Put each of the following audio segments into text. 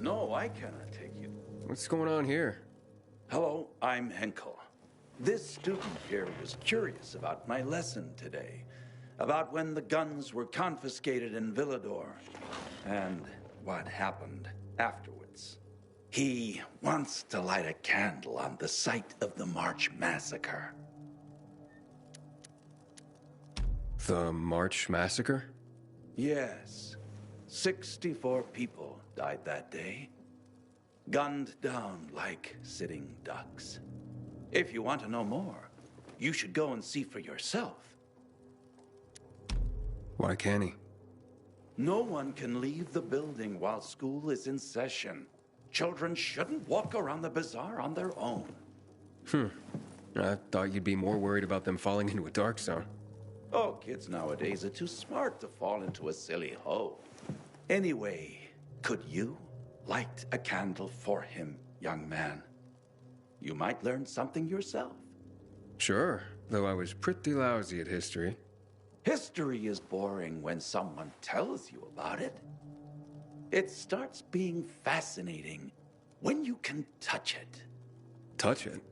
No, I cannot take you. What's going on here? Hello, I'm Henkel. This student here was curious about my lesson today, about when the guns were confiscated in Villador, and what happened afterwards. He wants to light a candle on the site of the March Massacre. The March Massacre? Yes. 64 people died that day. Gunned down like sitting ducks. If you want to know more, you should go and see for yourself. Why can't he? No one can leave the building while school is in session. Children shouldn't walk around the bazaar on their own. I thought you'd be more worried about them falling into a dark zone. Oh, kids nowadays are too smart to fall into a silly hole. Anyway, could you light a candle for him, young man? You might learn something yourself. Sure, though I was pretty lousy at history. History is boring when someone tells you about it. It starts being fascinating when you can touch it. Touch it?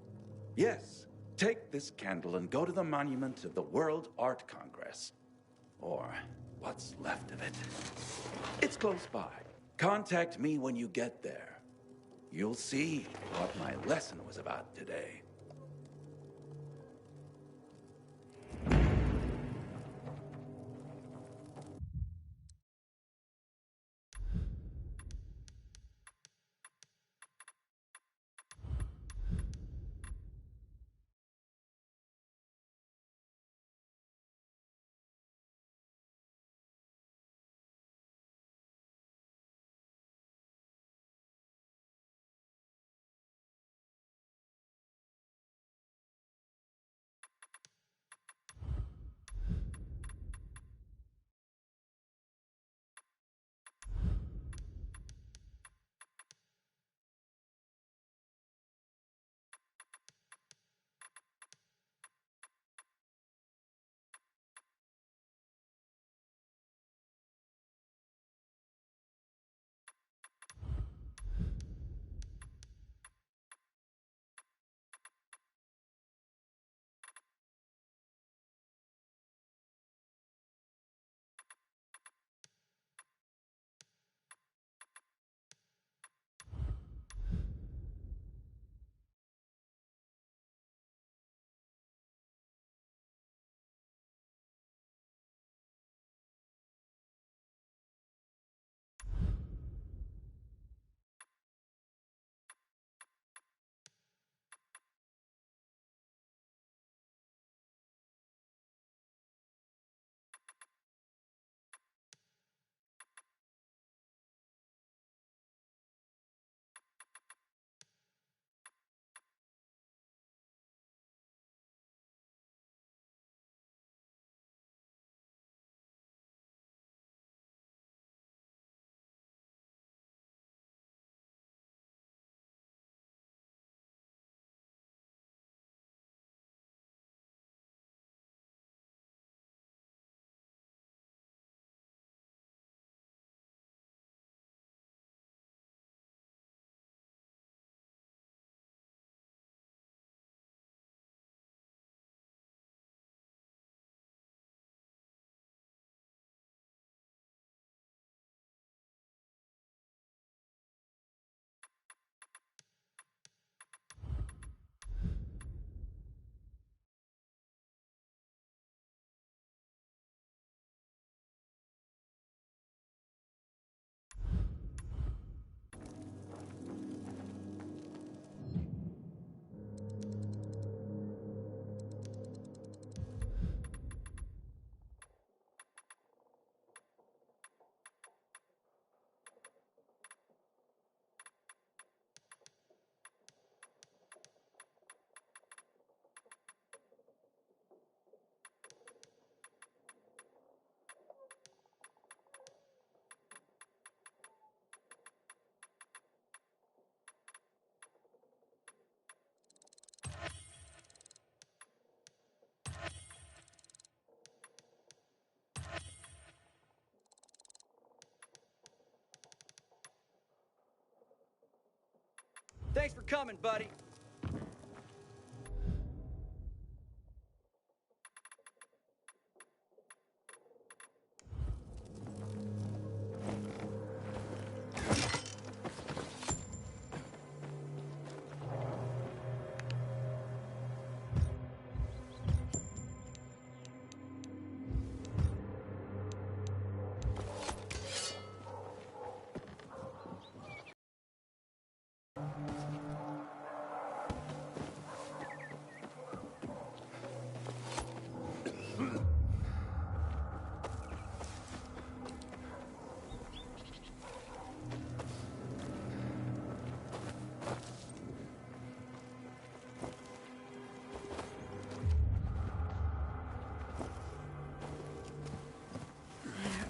Yes, take this candle and go to the monument of the World Art Congress. Or what's left of it. It's close by. Contact me when you get there. You'll see what my lesson was about today. Thanks for coming, buddy.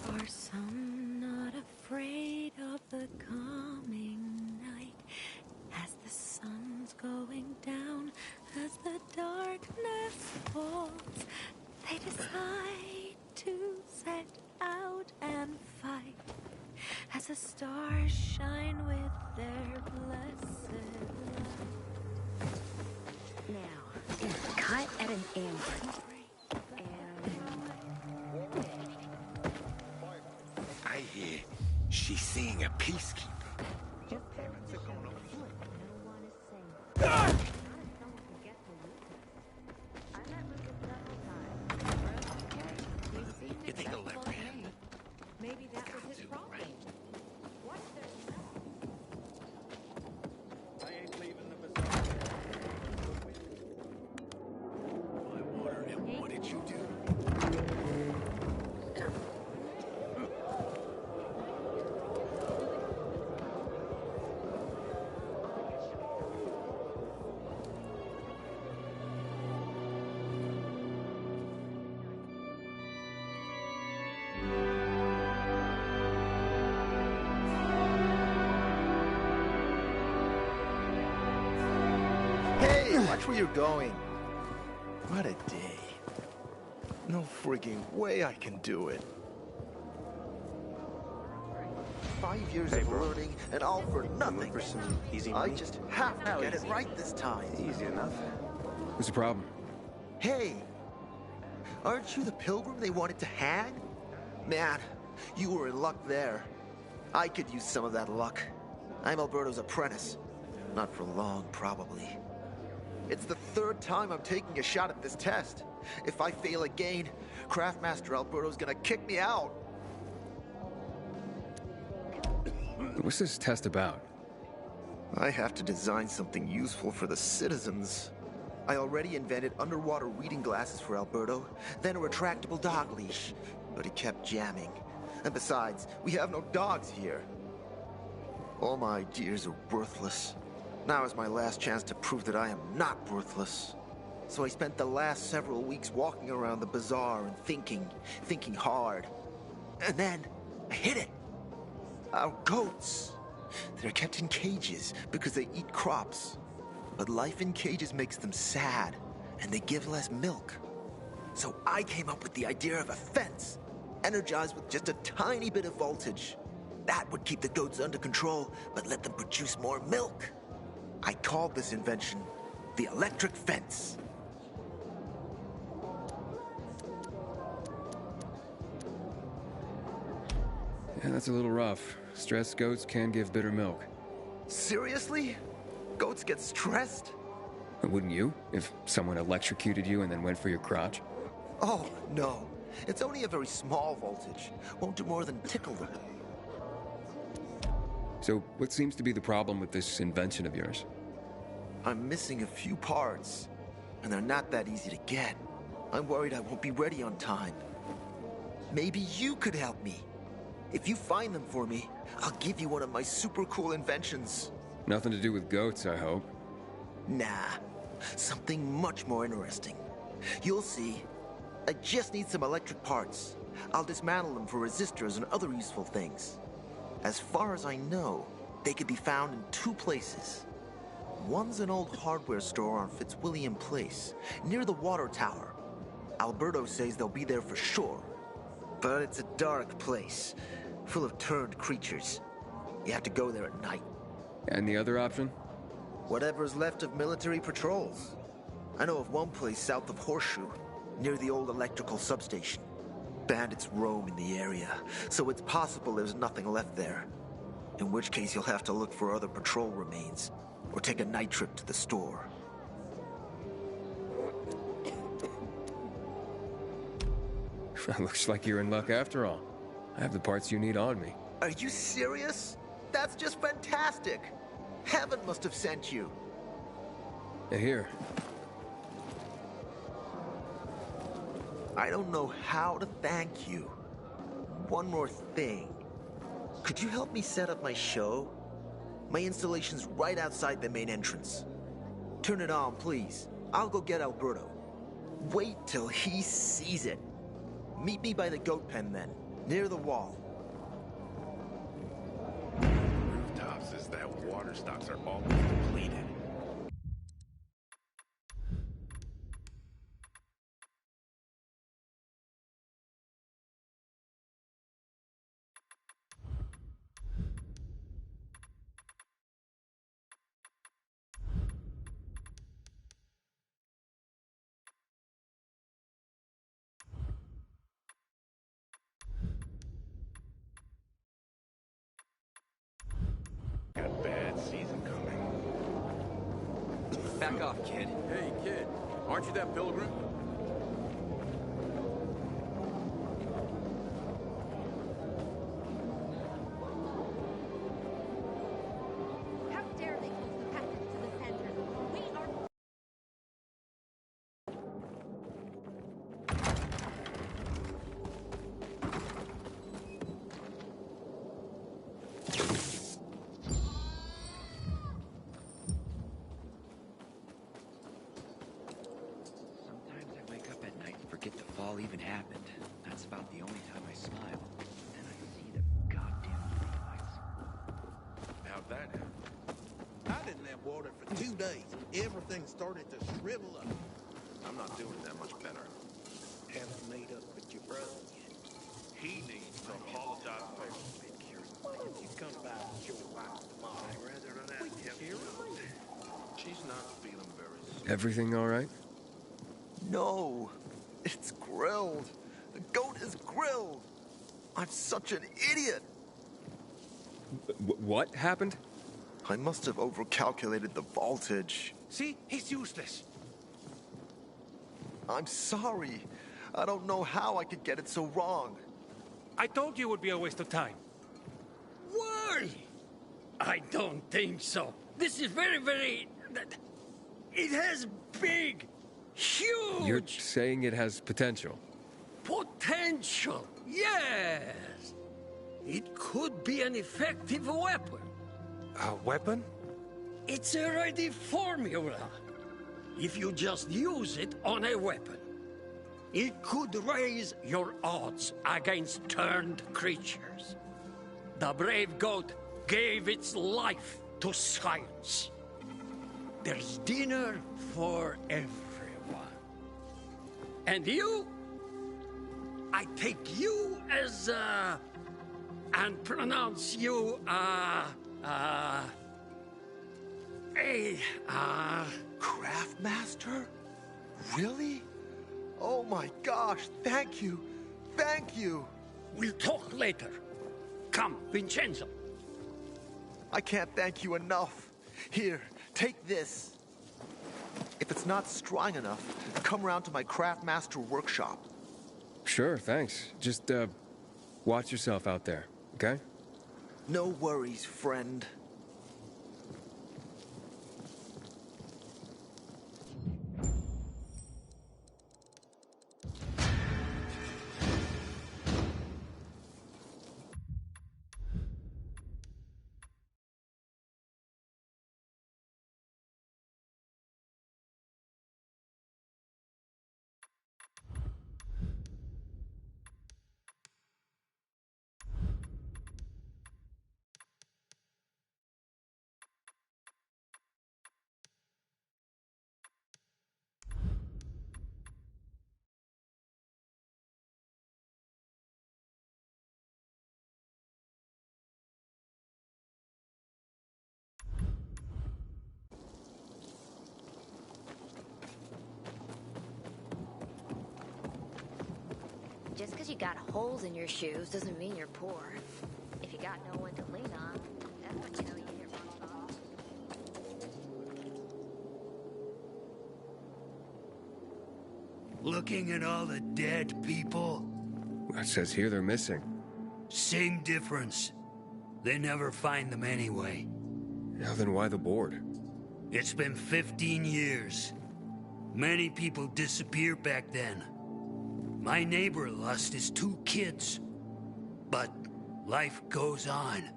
There are some not afraid of the coming night. As the sun's going down, as the darkness falls, they decide to set out and fight. As the stars shine with their blessed light. Now, cut at an angle. I hear she's seeing a peacekeeper. Your parents are going on foot. No one is safe. Not if someone can get to Lucas. I met Lucas several times. Rose, okay. He seemed You think he'll let acceptable to Rand? me. Maybe that was his do, problem. right? What if there's I ain't leaving the bazaar. My water, and what did you do? Hey, watch where you're going. What a day. No freaking way I can do it. 5 years of learning and all for nothing. For some easy I money? just have to get it right this time. Easy enough. What's the problem? Hey, aren't you the pilgrim they wanted to hang? Man, you were in luck there. I could use some of that luck. I'm Alberto's apprentice. Not for long, probably. It's the third time I'm taking a shot at this test. If I fail again, Craftmaster Alberto's gonna kick me out. What's this test about? I have to design something useful for the citizens. I already invented underwater reading glasses for Alberto, then a retractable dog leash, but he kept jamming. And besides, we have no dogs here. All my ideas are worthless. Now is my last chance to prove that I am not worthless. So I spent the last several weeks walking around the bazaar and thinking hard. And then I hit it. Our goats. They're kept in cages because they eat crops. But life in cages makes them sad, and they give less milk. So I came up with the idea of a fence, energized with just a tiny bit of voltage. That would keep the goats under control, but let them produce more milk. I called this invention the electric fence. Yeah, that's a little rough. Stressed goats can give bitter milk. Seriously? Goats get stressed? Wouldn't you? If someone electrocuted you and then went for your crotch? Oh, no. It's only a very small voltage. Won't do more than tickle them. So, what seems to be the problem with this invention of yours? I'm missing a few parts, and they're not that easy to get. I'm worried I won't be ready on time. Maybe you could help me. If you find them for me, I'll give you one of my super cool inventions. Nothing to do with goats, I hope. Nah, something much more interesting. You'll see. I just need some electric parts. I'll dismantle them for resistors and other useful things. As far as I know, they could be found in two places. One's an old hardware store on Fitzwilliam Place, near the water tower. Alberto says they'll be there for sure. But it's a dark place, full of turned creatures. You have to go there at night. And the other option? Whatever's left of military patrols. I know of one place south of Horseshoe, near the old electrical substation. Bandits roam in the area, so it's possible there's nothing left there. In which case you'll have to look for other patrol remains, or take a night trip to the store. Looks like you're in luck after all. I have the parts you need on me. Are you serious? That's just fantastic! Heaven must have sent you. Here. I don't know how to thank you. One more thing. Could you help me set up my show? My installation's right outside the main entrance. Turn it on, please. I'll go get Alberto. Wait till he sees it. Meet me by the goat pen then, near the wall. Rooftop says that water stocks are almost depleted. Got a bad season coming. Back off, kid. Hey, kid, aren't you that pilgrim? How dare they close the passage to the center? We are... Sometimes I wake up at night and forget the fall even happened. That's about the only time I smile. And I see the goddamn daylights. How'd that happen? I didn't have water for 2 days. Everything started to shrivel up. I'm not doing that much better. Haven't made up with your brother yet. He needs to apologize publicly. Why don't you come by with your wife tomorrow? Rather than that, she's not feeling very sick. Everything all right? No, it's grilled. The goat is grilled. I'm such an idiot. What happened? I must have overcalculated the voltage. See? He's useless. I'm sorry. I don't know how I could get it so wrong. I told you it would be a waste of time. Why? I don't think so. This is very... It has big, huge... You're saying it has potential. potential. Yes. It could be an effective weapon. A weapon? It's a ready formula. If you just use it on a weapon, it could raise your odds against turned creatures. The brave goat gave its life to science. There's dinner for everyone. And you? I take you as, and pronounce you, Craftmaster? Really? Oh my gosh, thank you. Thank you. We'll talk later. Come, Vincenzo. I can't thank you enough. Here, take this. If it's not strong enough, come around to my Craftmaster workshop. Sure, thanks. Just, watch yourself out there, okay? No worries, friend. Just because you got holes in your shoes doesn't mean you're poor. If you got no one to lean on, that's when you know you hit rock bottom. Looking at all the dead people, It says here they're missing. same difference. They never find them anyway. Now then why the board? It's been 15 years. Many people disappeared back then. My neighbor lost his 2 kids. But life goes on.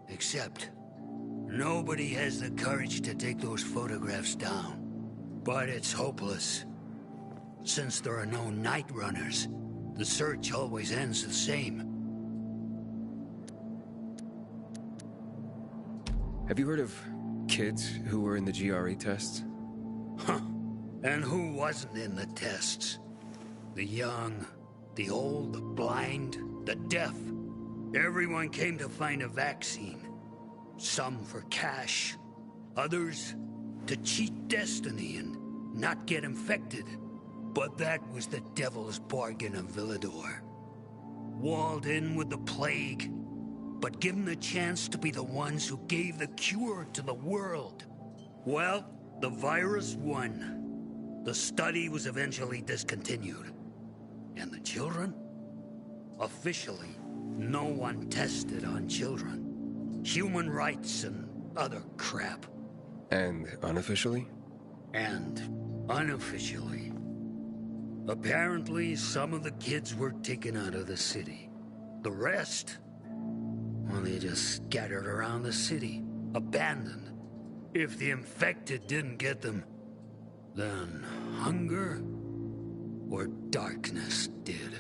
Except, nobody has the courage to take those photographs down. But it's hopeless. Since there are no night runners, the search always ends the same. Have you heard of kids who were in the GRE tests? Huh. And who wasn't in the tests? The young, the old, the blind, the deaf. Everyone came to find a vaccine. Some for cash, others to cheat destiny and not get infected. But that was the devil's bargain of Villador. Walled in with the plague, but given the chance to be the ones who gave the cure to the world. Well, the virus won. The study was eventually discontinued. And the children? Officially, no one tested on children. Human rights and other crap. And unofficially? And unofficially. Apparently, some of the kids were taken out of the city. The rest? Well, they just scattered around the city, abandoned. If the infected didn't get them, then hunger or darkness did.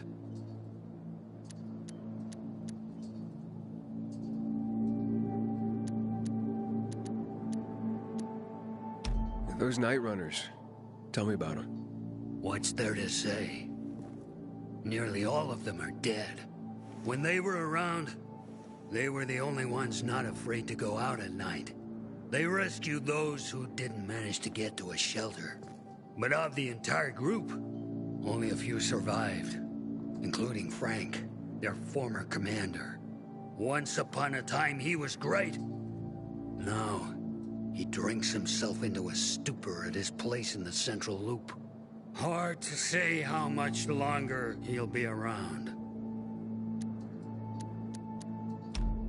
Those night runners. Tell me about them. What's there to say? Nearly all of them are dead. When they were around, they were the only ones not afraid to go out at night. They rescued those who didn't manage to get to a shelter. But of the entire group, only a few survived, including Frank, their former commander. Once upon a time, he was great. Now, he drinks himself into a stupor at his place in the Central Loop. Hard to say how much longer he'll be around.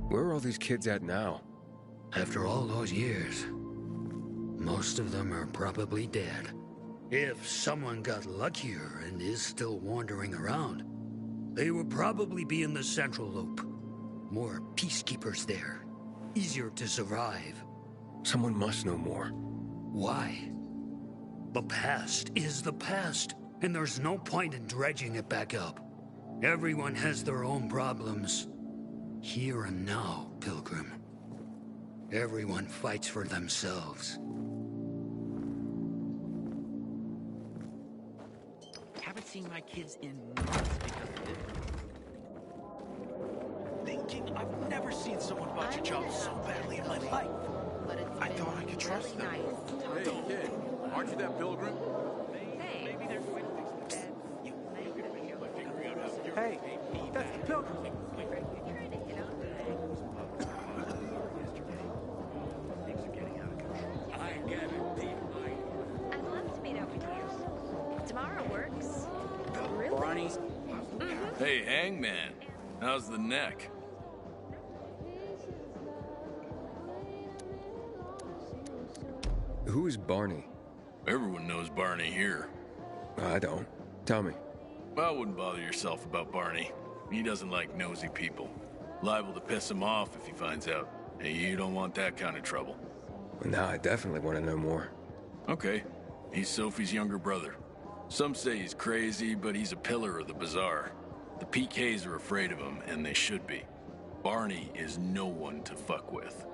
Where are all these kids at now? After all those years, most of them are probably dead. If someone got luckier and is still wandering around, they would probably be in the Central Loop. More peacekeepers there. Easier to survive. Someone must know more. Why? The past is the past, and there's no point in dredging it back up. Everyone has their own problems. Here and now, Pilgrim. Everyone fights for themselves. Haven't seen my kids in months because of this. Thinking I've never seen someone botch a job so badly in my life. But it's I thought I could trust them. Hey, kid, aren't you that pilgrim? Hey, Hey, that's the pilgrim. I'd love to meet up with you. Tomorrow works. Really? Barney? Hey, Hangman. How's the neck? Who is Barney? Everyone knows Barney here. I don't. Tell me. I wouldn't bother yourself about Barney. He doesn't like nosy people. Liable to piss him off if he finds out. Hey, you don't want that kind of trouble. Well, now I definitely want to know more. Okay. He's Sophie's younger brother. Some say he's crazy, but he's a pillar of the bazaar. The PKs are afraid of him, and they should be. Barney is no one to fuck with.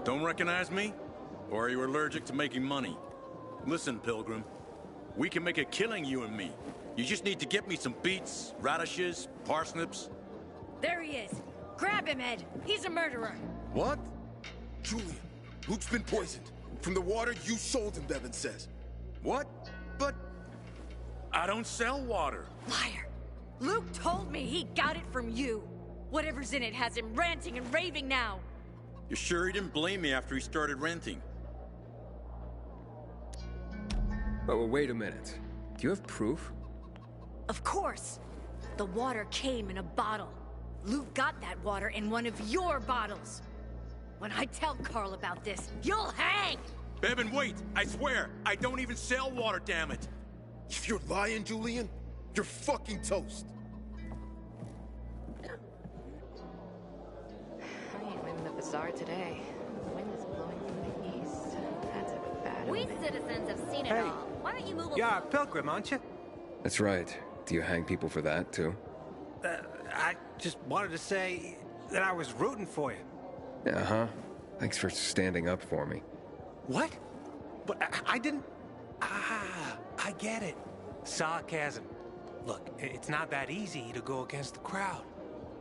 Don't recognize me? Or are you allergic to making money? Listen, Pilgrim. We can make a killing, you and me. You just need to get me some beets, radishes, parsnips. There he is. Grab him, Ed. He's a murderer. What? Julian, Luke's been poisoned. From the water you sold him, Bevan says. What? But I don't sell water. Liar. Luke told me he got it from you. Whatever's in it has him ranting and raving now. You sure he didn't blame me after he started renting? Oh, well, wait a minute. Do you have proof? Of course. The water came in a bottle. Luke got that water in one of your bottles. When I tell Carl about this, you'll hang! Bevan, wait! I swear, I don't even sell water, damn it! If you're lying, Julian, you're fucking toast. I ain't winning the bazaar today. The wind is blowing from the east. That's a bad We omen. citizens have seen it Hey. all. Why don't you move You're along? a pilgrim, aren't you? That's right. Do you hang people for that, too? I just wanted to say that I was rooting for you. Uh-huh. Thanks for standing up for me. What? But I didn't... Ah, I get it. Sarcasm. Look, it's not that easy to go against the crowd.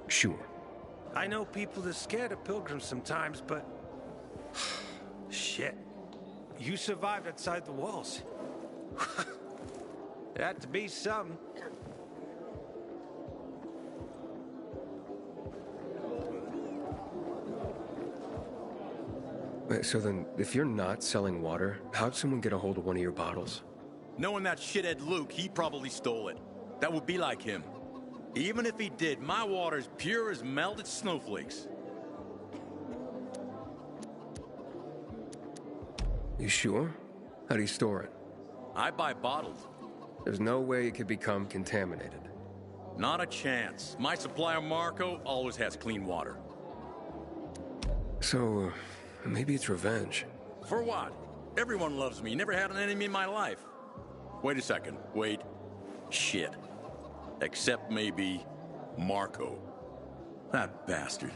Sure. I know people are scared of pilgrims sometimes, but... Shit. You survived outside the walls. It had to be something. Wait, so then, if you're not selling water, how'd someone get a hold of one of your bottles? Knowing that shithead Luke, he probably stole it. That would be like him. Even if he did, my water's pure as melted snowflakes. You sure? How do you store it? I buy bottled. There's no way it could become contaminated. Not a chance. My supplier, Marco, always has clean water. So, maybe it's revenge. For what? Everyone loves me. Never had an enemy in my life. Wait a second. Wait. Shit. Except maybe Marco. That bastard.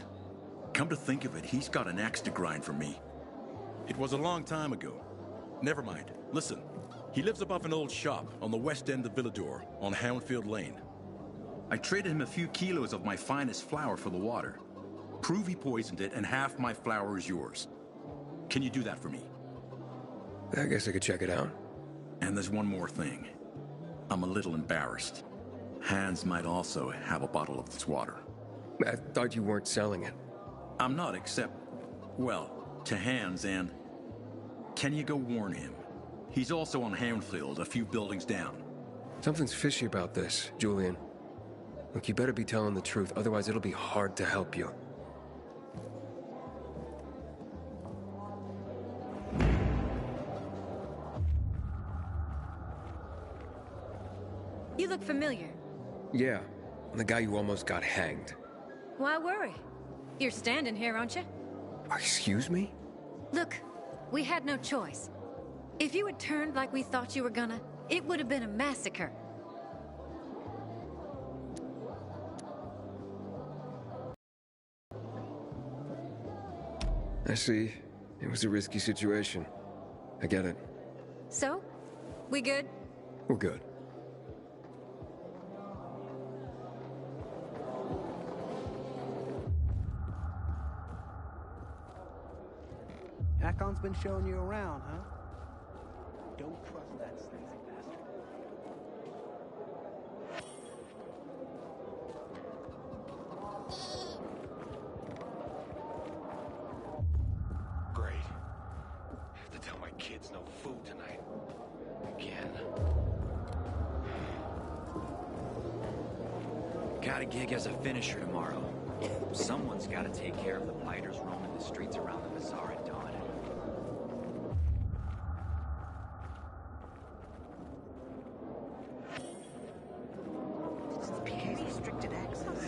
Come to think of it, he's got an axe to grind for me. It was a long time ago. Never mind. Listen. He lives above an old shop on the west end of Villador, on Houndfield Lane. I traded him a few kilos of my finest flour for the water. Prove he poisoned it, and half my flour is yours. Can you do that for me? I guess I could check it out. And there's one more thing. I'm a little embarrassed. Hans might also have a bottle of this water. I thought you weren't selling it. I'm not, except, well, to Hans, and can you go warn him? He's also on Houndfield, a few buildings down. Something's fishy about this, Julian. Look, you better be telling the truth, otherwise it'll be hard to help you. You look familiar. Yeah, I'm the guy who almost got hanged. Why worry? You're standing here, aren't you? Excuse me? Look, we had no choice. If you had turned like we thought you were gonna, it would have been a massacre. I see. It was a risky situation. I get it. So? We good? We're good. Hakon's been showing you around, huh? Don't trust that sleazy bastard. Great. I have to tell my kids no food tonight. Again. Got a gig as a finisher tomorrow. Someone's got to take care of the biters roaming the streets around the bazaar at dawn. Restricted access.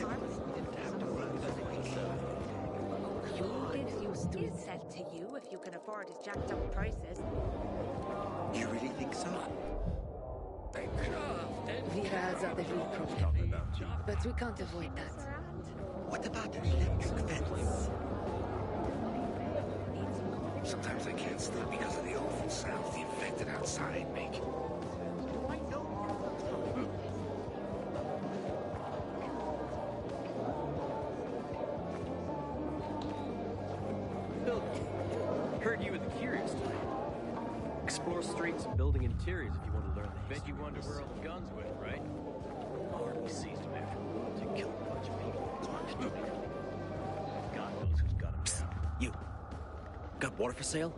You get used to it sell to you if you can afford his jacked up prices. You really think so? Viras are the real problem. But we can't avoid that. What about an electric fence? Needs Sometimes I can't sleep because of the awful sounds the infected outside make. Bill, heard you were the curious type. Explore streets and building interiors if you want to learn the history. Bet you wonder where all the guns went, right? Army seized them after we went to kill a bunch of people. God knows who's got them now. You. Got water for sale?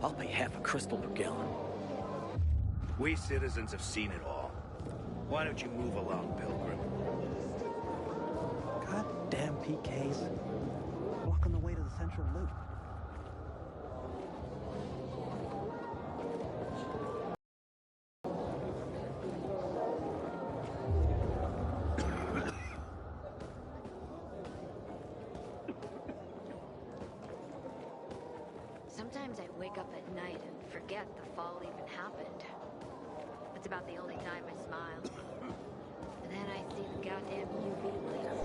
I'll pay half a crystal per gallon. We citizens have seen it all. Why don't you move along, Pilgrim? Goddamn PKs. Blocking the way to the central loop. Sometimes I wake up at night and forget the fall even happened. It's about the only time I smile. And then I see the goddamn UV lights.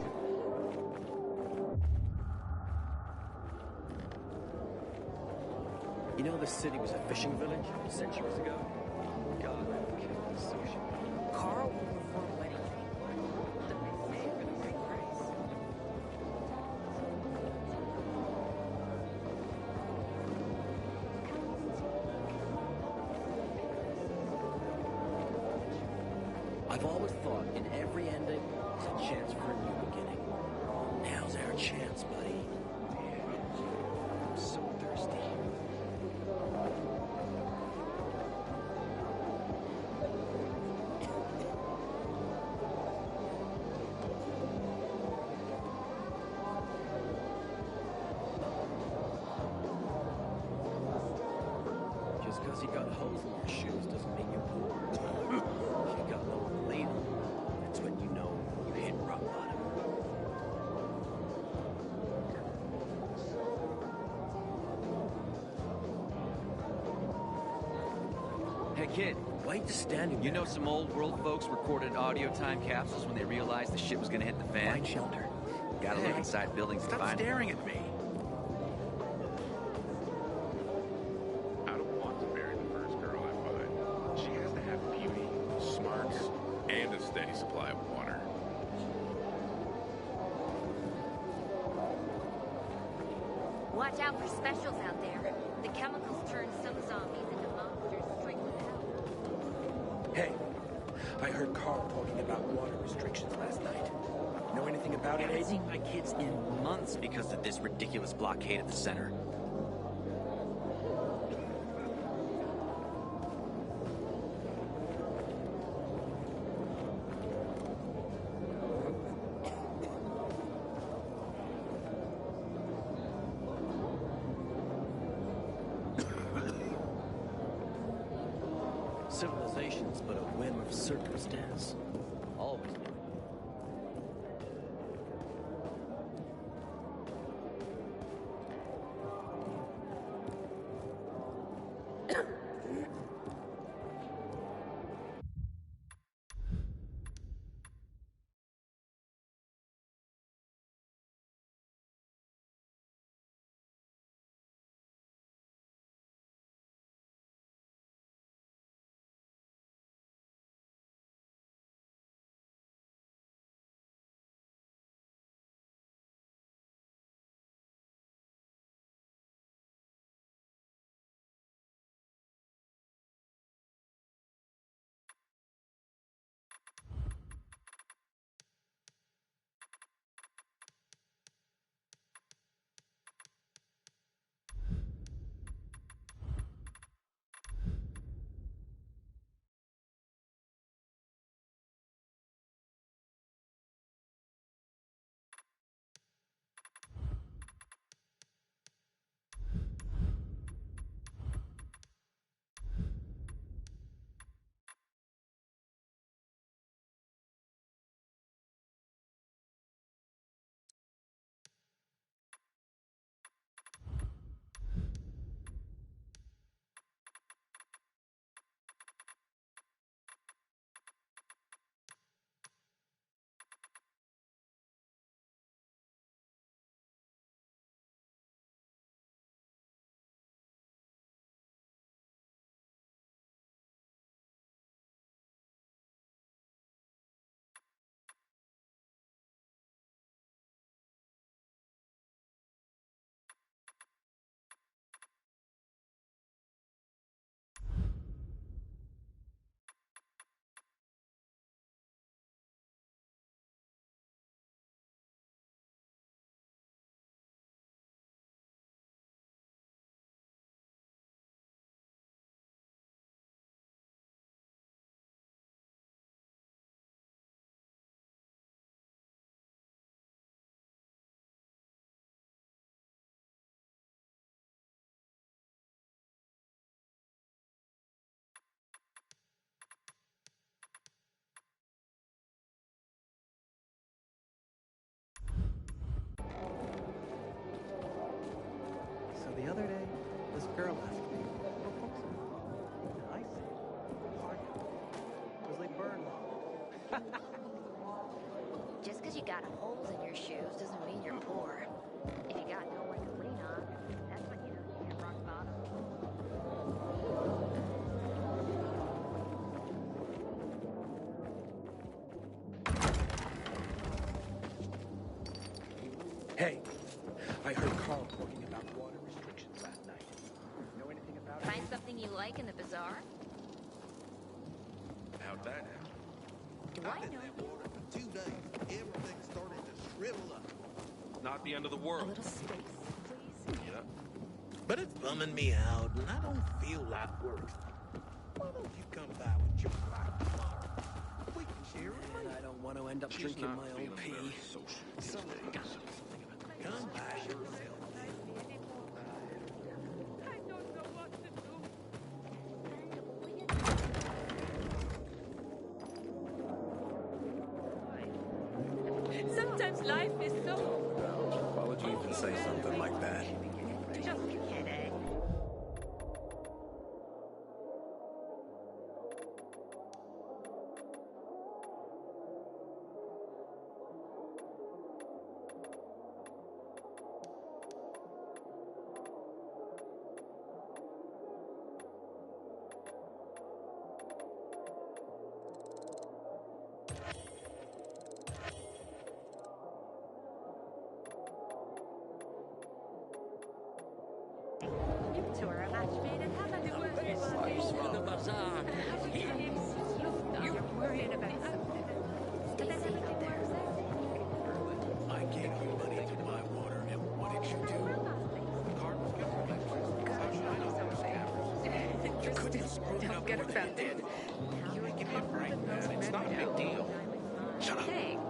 You know this city was a fishing village centuries ago? God, that kid was so shit. Carl will perform anything. But they say for the right price. I've always thought in every ending, there's a chance for a new beginning. Now's our chance, buddy. I'm so thirsty. Just because you got holes in your shoes doesn't mean you're poor. If you got no one to lean on, that's when you know you hit rock bottom. Hey kid, why you just standing? You know some old world folks recorded audio time capsules when they realized the shit was gonna hit the fan? Find shelter. Gotta look inside buildings to Stop find staring at me. I don't want to marry the first girl I find. She has to have beauty, smarts, and a steady supply of water. Watch out for specials out there. The chemicals turn some zombies into monsters straight from hell. Hey, I heard Carl talking about water restrictions last night. Know anything about I it, haven't Aiden? seen my kids in months because of this ridiculous blockade at the center. Civilization's but a whim of circumstance. Always you got holes in your shoes doesn't mean you're poor. If you got nowhere to lean on, that's when you know you hit rock bottom. Hey, I heard Carl talking about water restrictions last night. Know anything about it? Find something you like in the bazaar? How'd that happen? Do I've been in that water for 2 days. Everything started to shrivel up. Not the end of the A world. little space, please. Yeah. But it's bumming me out, and I don't feel like work. Why don't you come by with your wife tomorrow? We can share a And I don't want to end up She's drinking not my own feeling pee. very social these days. Come by yourself. Sometimes life is so... Why would you even say something like that? Just kidding. You two are a match made in heaven. In the bazaar. You're worried about something. But then everything works out. I gave you money to buy water, and what did you do? You couldn't screw it up more than you did. You're making it right, man. It's not a big deal. Shut up. Thanks.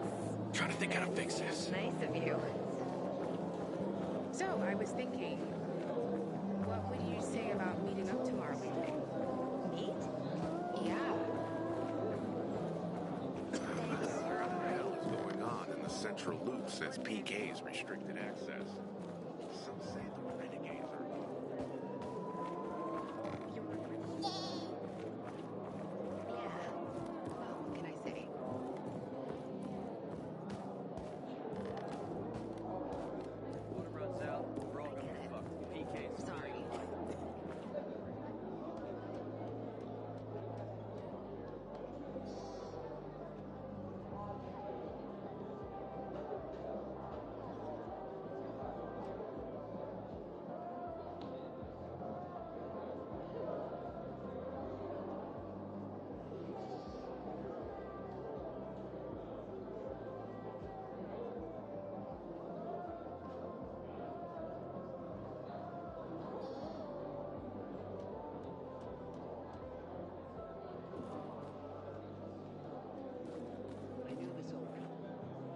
Trying to think how to fix this. Nice of you. So, I was thinking, what would you say about meeting up tomorrow evening? Meet? Yeah. What the hell is going on in the central loop since PK's restricted access? Some say the renegades are... Yeah. Well, what can I say? Water runs out. We're all gonna fuck. PK's. Sorry. I knew this old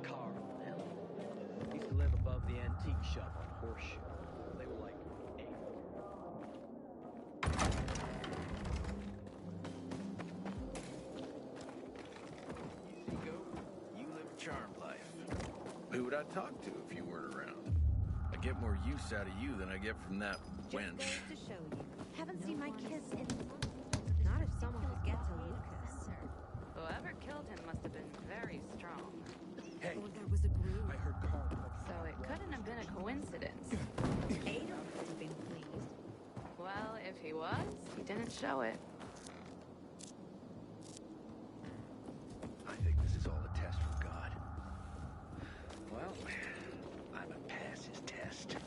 Carl and Ellen. He used to live above the antique shop on Horseshoe. They were like 8. You go. You live a charmed life. Who would I talk to if you weren't around? I get more use out of you than I get from that wench. To show you. Haven't seen my kids in months. Not if someone could get to Lucas. Whoever killed him must have been very strong. Hey, There was a group. I heard Carl talking So it couldn't have been a coincidence. Ada must have been pleased. Well, if he was, he didn't show it. I think this is all a test from God. Well, I'm gonna pass his test.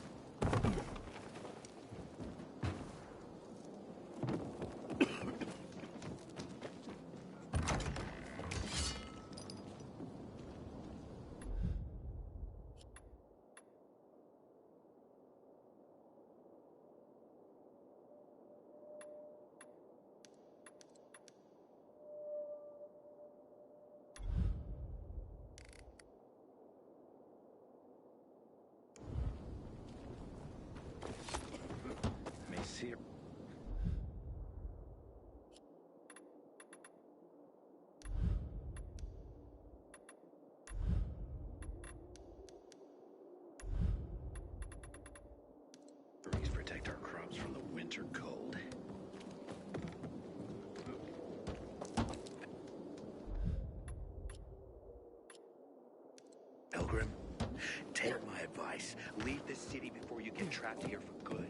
advice. Leave this city before you get trapped here for good.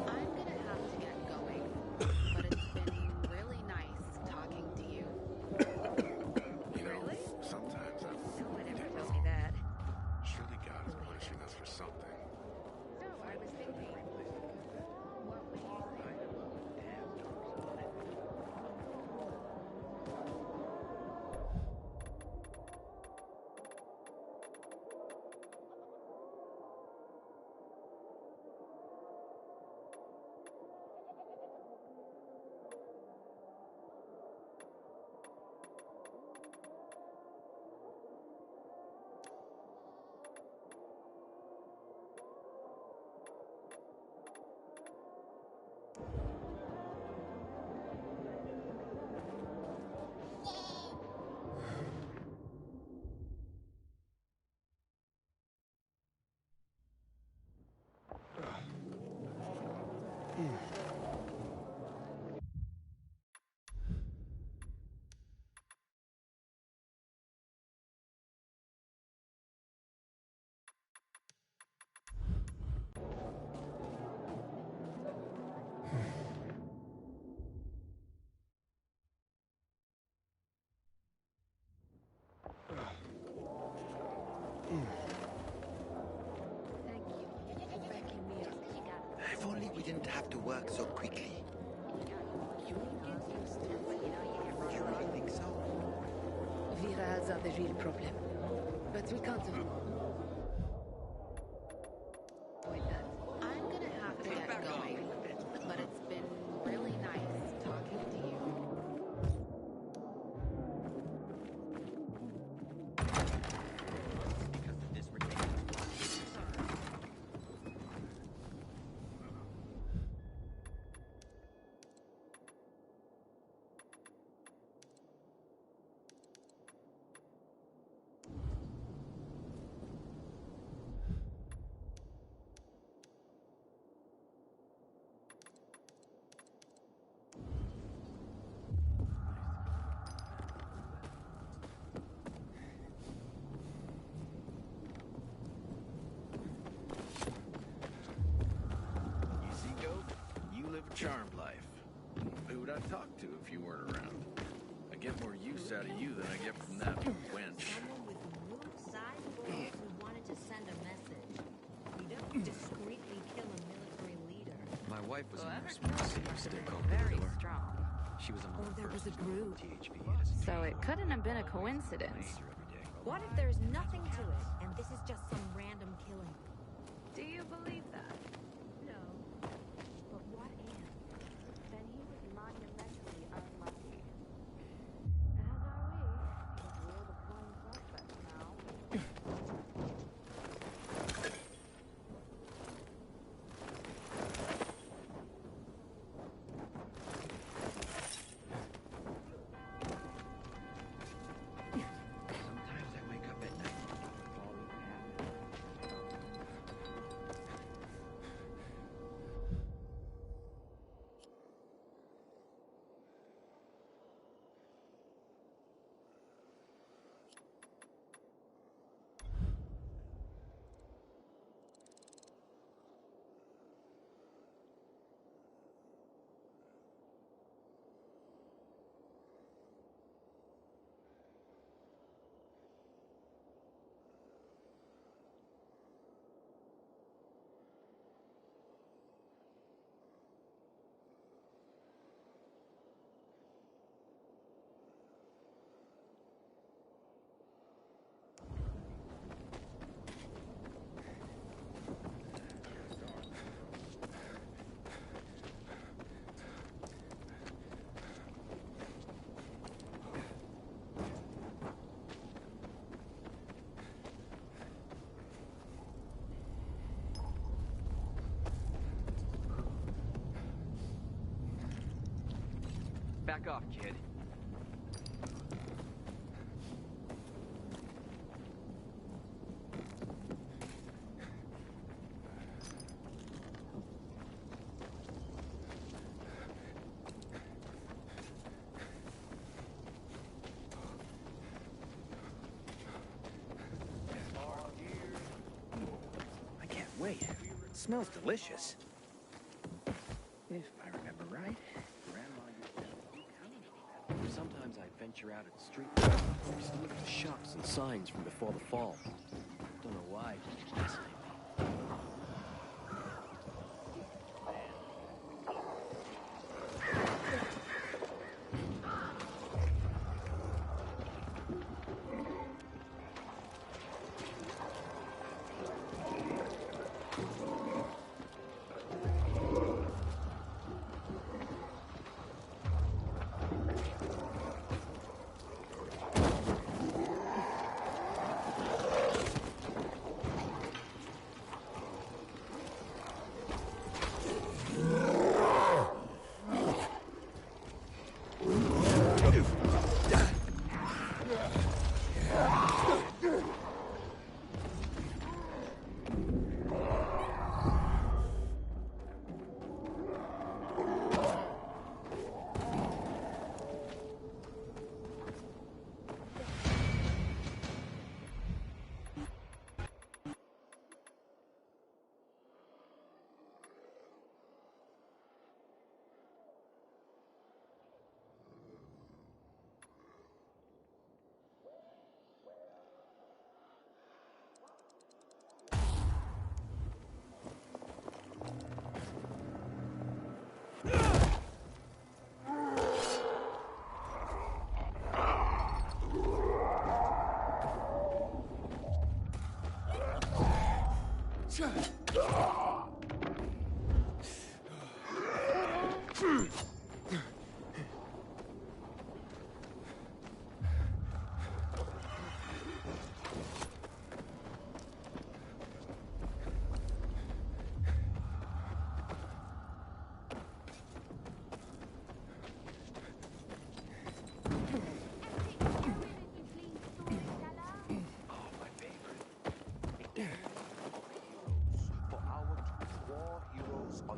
I'm gonna have to get going, but it's been really nice talking to you. You know, sometimes I No one ever told me that. surely God is punishing us for something. No, I was thinking, what would you say? Thank you for backing me up. If only we didn't have to work so quickly. You'll get used to it, but you know you get You really think so? Virals are the real problem. But we can't avoid that. I'm gonna have to get going, but it's been really nice talking to you. You see, Goat? You live a charmed life. Who would I talk to if you weren't around? I get more use out of you than I get from that wench. Someone with rude side goals who wanted to send a message. You don't discreetly kill a military leader. My wife was in Whoever a small killed city him state was called very Villador. strong. She was among Oh, the there first was a to develop group. THP as a So it couldn't have been a coincidence. What if there's nothing to it, and this is just some random killing? Do you believe that? No. But what if? Then he was monumentally unlucky. As are we, because we're the prime suspects now. Sometimes I wake up at night and think the fall even happened. Back off, kid. smells delicious. If I remember right, Grandma used to have a big house. Sometimes I venture out at the street just to look at the shops and signs from before the fall. Don't know why, it just fascinates me.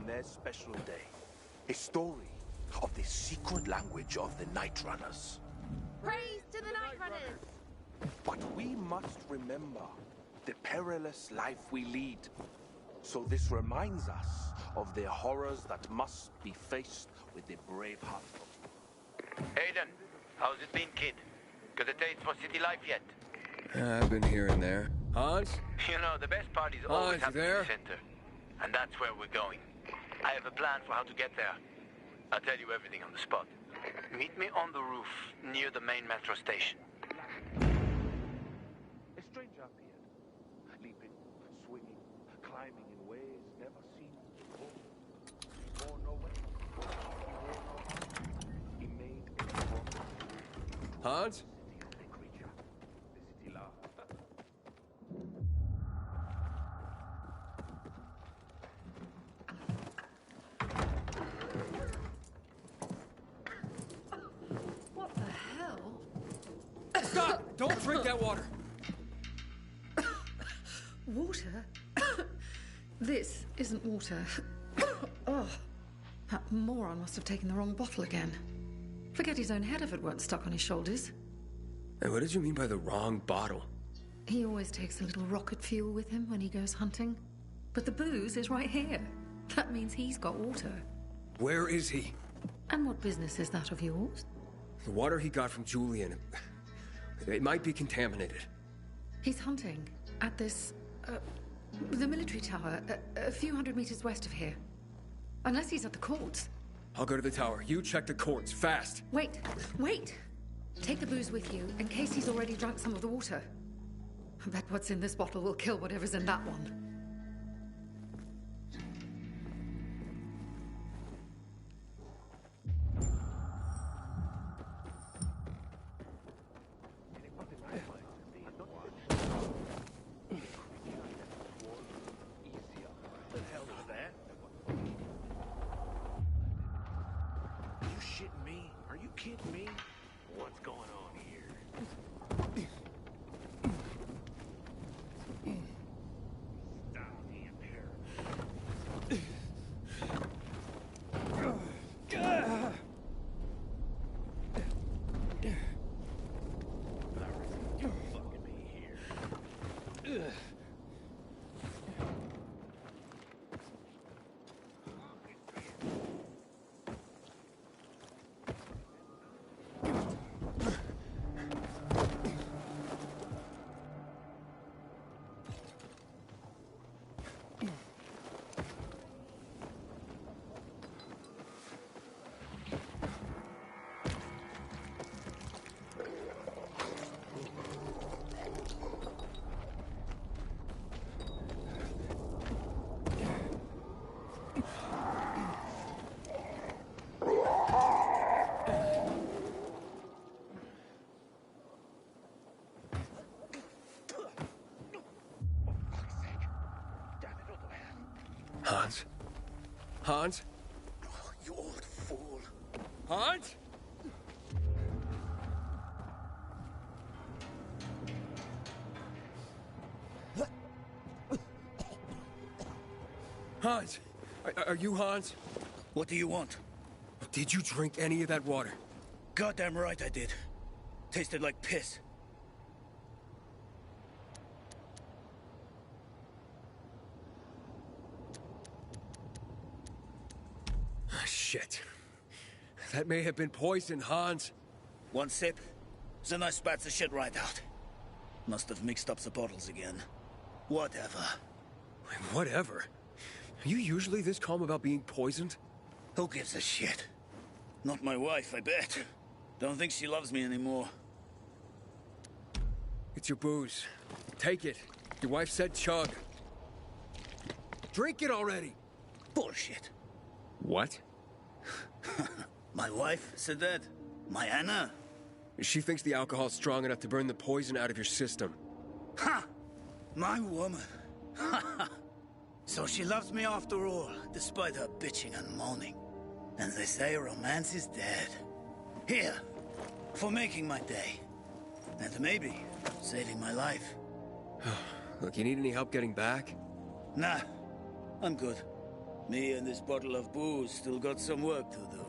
Their special day. A story of the secret language of the Night Runners. Praise to the Night Runners! But we must remember the perilous life we lead. So this reminds us of the horrors that must be faced with the brave heart. Aiden, how's it been, kid? Got a taste for city life yet? I've been here and there. Hans? You know, the best part is Hans, always happening in there? the center. And that's where we're going. I have a plan for how to get there. I'll tell you everything on the spot. Meet me on the roof, near the main metro station. A stranger appeared, leaping, swinging, climbing in ways never seen before. He bore no weapon. He made a Hans? creature. The city laughed. What the hell? Stop! Don't drink that water! Water? This isn't water. Oh, that moron must have taken the wrong bottle again. Forget his own head if it weren't stuck on his shoulders. And what did you mean by the wrong bottle? He always takes a little rocket fuel with him when he goes hunting. But the booze is right here. That means he's got water. Where is he? And what business is that of yours? The water he got from Julian. It might be contaminated. He's hunting at this, the military tower, a few hundred meters west of here. Unless he's at the courts. I'll go to the tower. You check the courts, fast. Wait! Take the booze with you, in case he's already drunk some of the water. I bet what's in this bottle will kill whatever's in that one. Shitting me? Are you kidding me? What's going on here? Hans? Oh, you old fool. Hans? Hans! Are you Hans? What do you want? Did you drink any of that water? Goddamn right I did. Tasted like piss. Shit. That may have been poison, Hans. One sip, then I spat the shit right out. Must have mixed up the bottles again. Whatever. Whatever? Are you usually this calm about being poisoned? Who gives a shit? Not my wife, I bet. Don't think she loves me anymore. It's your booze. Take it. Your wife said chug. Drink it already! Bullshit. What? My wife said that? My Anna? She thinks the alcohol's strong enough to burn the poison out of your system. Ha! My woman. So she loves me after all, despite her bitching and moaning. And they say romance is dead. Here, for making my day. And maybe saving my life. Look, you need any help getting back? Nah, I'm good. Me and this bottle of booze still got some work to do.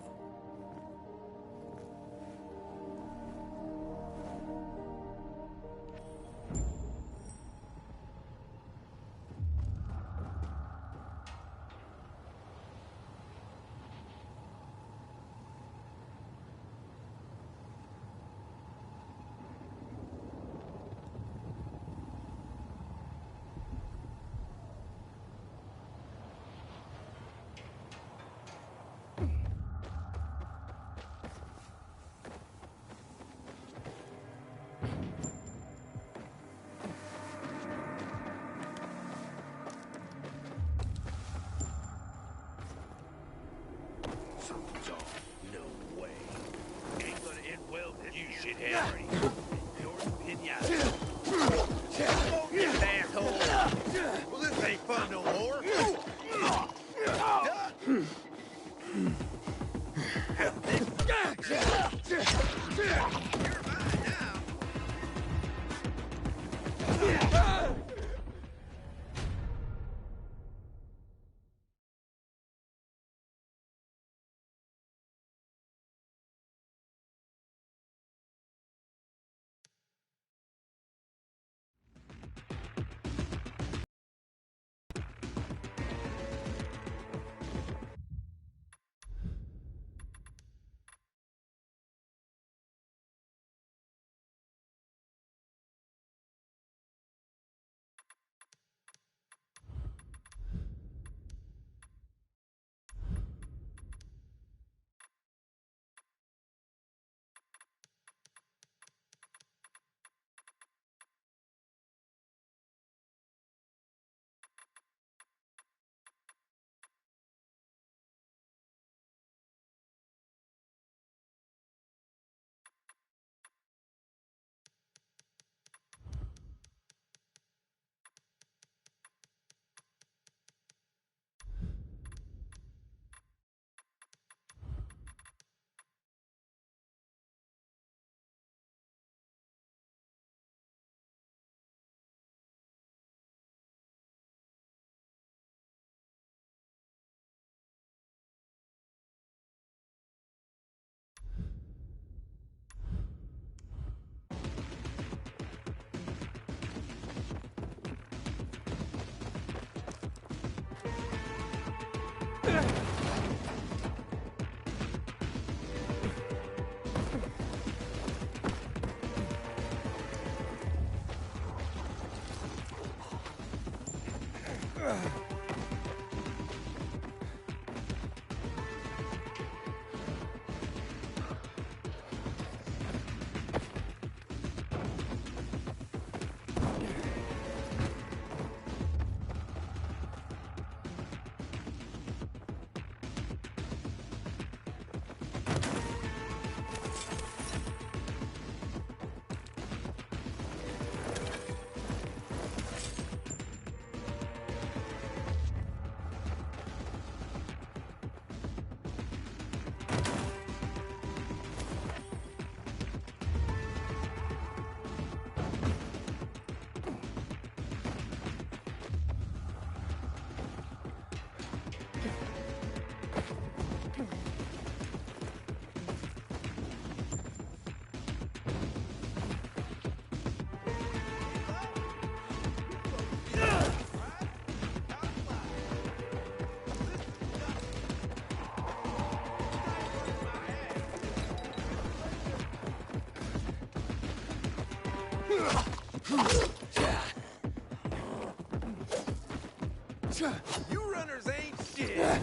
You runners ain't shit.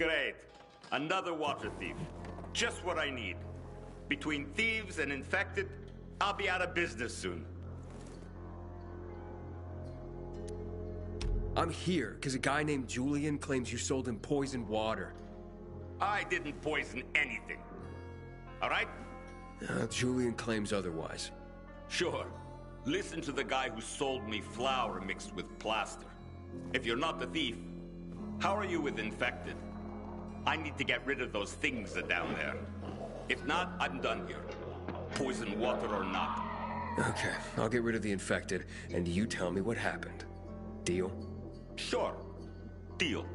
Great. Another water thief. Just what I need. Between thieves and infected, I'll be out of business soon. I'm here because a guy named Julian claims you sold him poisoned water. I didn't poison anything. All right? Julian claims otherwise. Sure. Listen to the guy who sold me flour mixed with plaster. If you're not the thief, how are you with infected? I need to get rid of those things down there. If not, I'm done here. Poison water or not. Okay, I'll get rid of the infected, and you tell me what happened. Deal? Sure. Deal.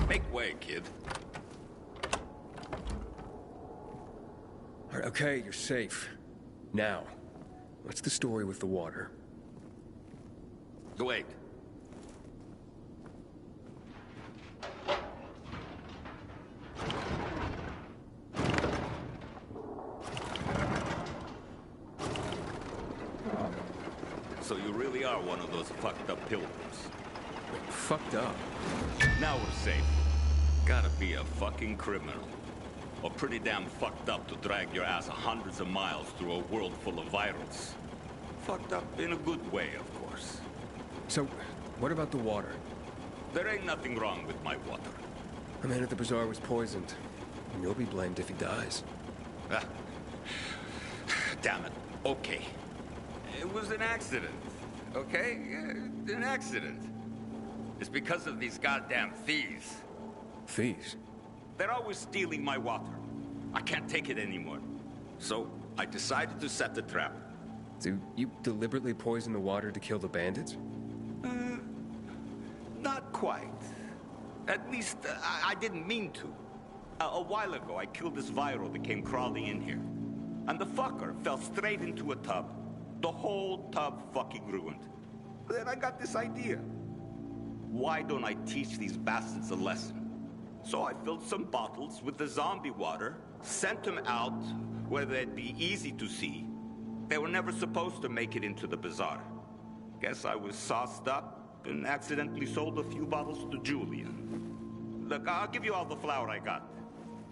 Make way, kid. All right, okay, you're safe. Now, what's the story with the water? Wait. So you really are one of those fucked up pilgrims. Fucked up? Now we're safe. Gotta be a fucking criminal. Or pretty damn fucked up to drag your ass hundreds of miles through a world full of virals. Fucked up in a good way, of course. So, what about the water? There ain't nothing wrong with my water. The man at the bazaar was poisoned. And you'll be blamed if he dies. Ah. Damn it. Okay. It was an accident. Okay? An accident. It's because of these goddamn thieves. Thieves? They're always stealing my water. I can't take it anymore. So, I decided to set the trap. So, you deliberately poisoned the water to kill the bandits? Not quite. At least, I didn't mean to. A while ago, I killed this viral that came crawling in here. And the fucker fell straight into a tub. The whole tub fucking ruined. Then I got this idea. Why don't I teach these bastards a lesson? So I filled some bottles with the zombie water, sent them out where they'd be easy to see. They were never supposed to make it into the bazaar. Guess I was sauced up and accidentally sold a few bottles to Julian. Look, I'll give you all the flour I got.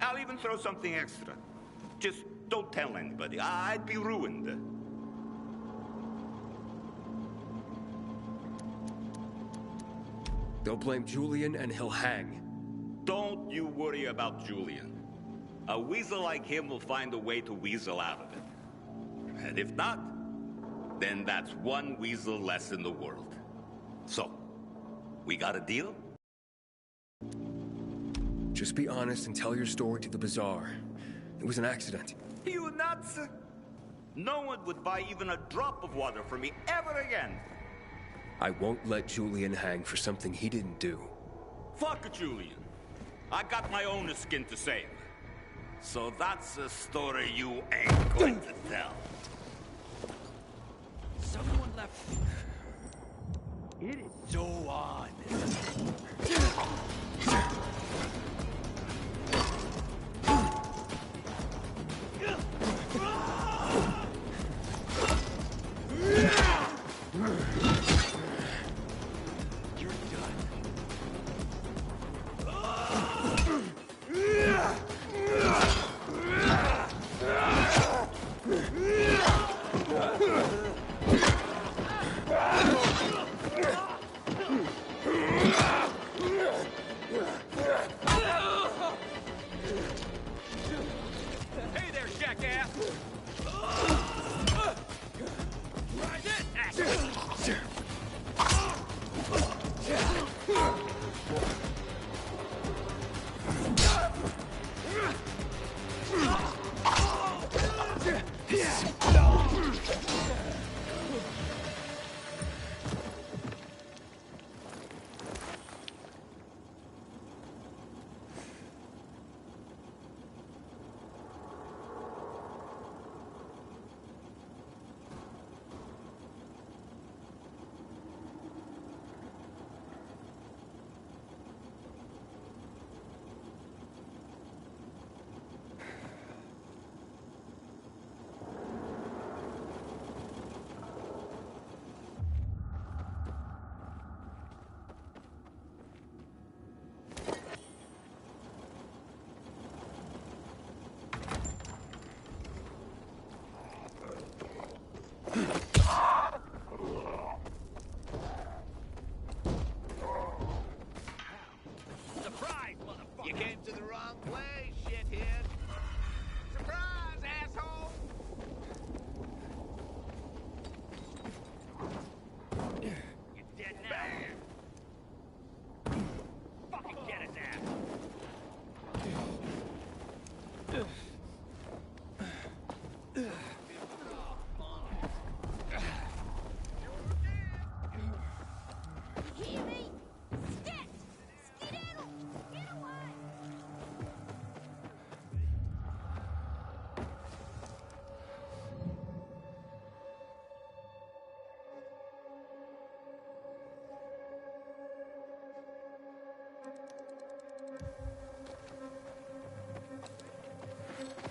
I'll even throw something extra. Just don't tell anybody. I'd be ruined. They'll blame Julian and he'll hang. Don't you worry about Julian. A weasel like him will find a way to weasel out of it. And if not, then that's one weasel less in the world. So, we got a deal? Just be honest and tell your story to the bazaar. It was an accident. You nuts? No one would buy even a drop of water from me ever again. I won't let Julian hang for something he didn't do. Fuck Julian. I got my own skin to save. So that's a story you ain't going to tell. Someone left. It is so on. You're done. Hey there, jackass! Try this, Surprise, motherfucker! You came to the wrong place, shithead. Surprise, asshole! You're dead now. Fucking get his ass!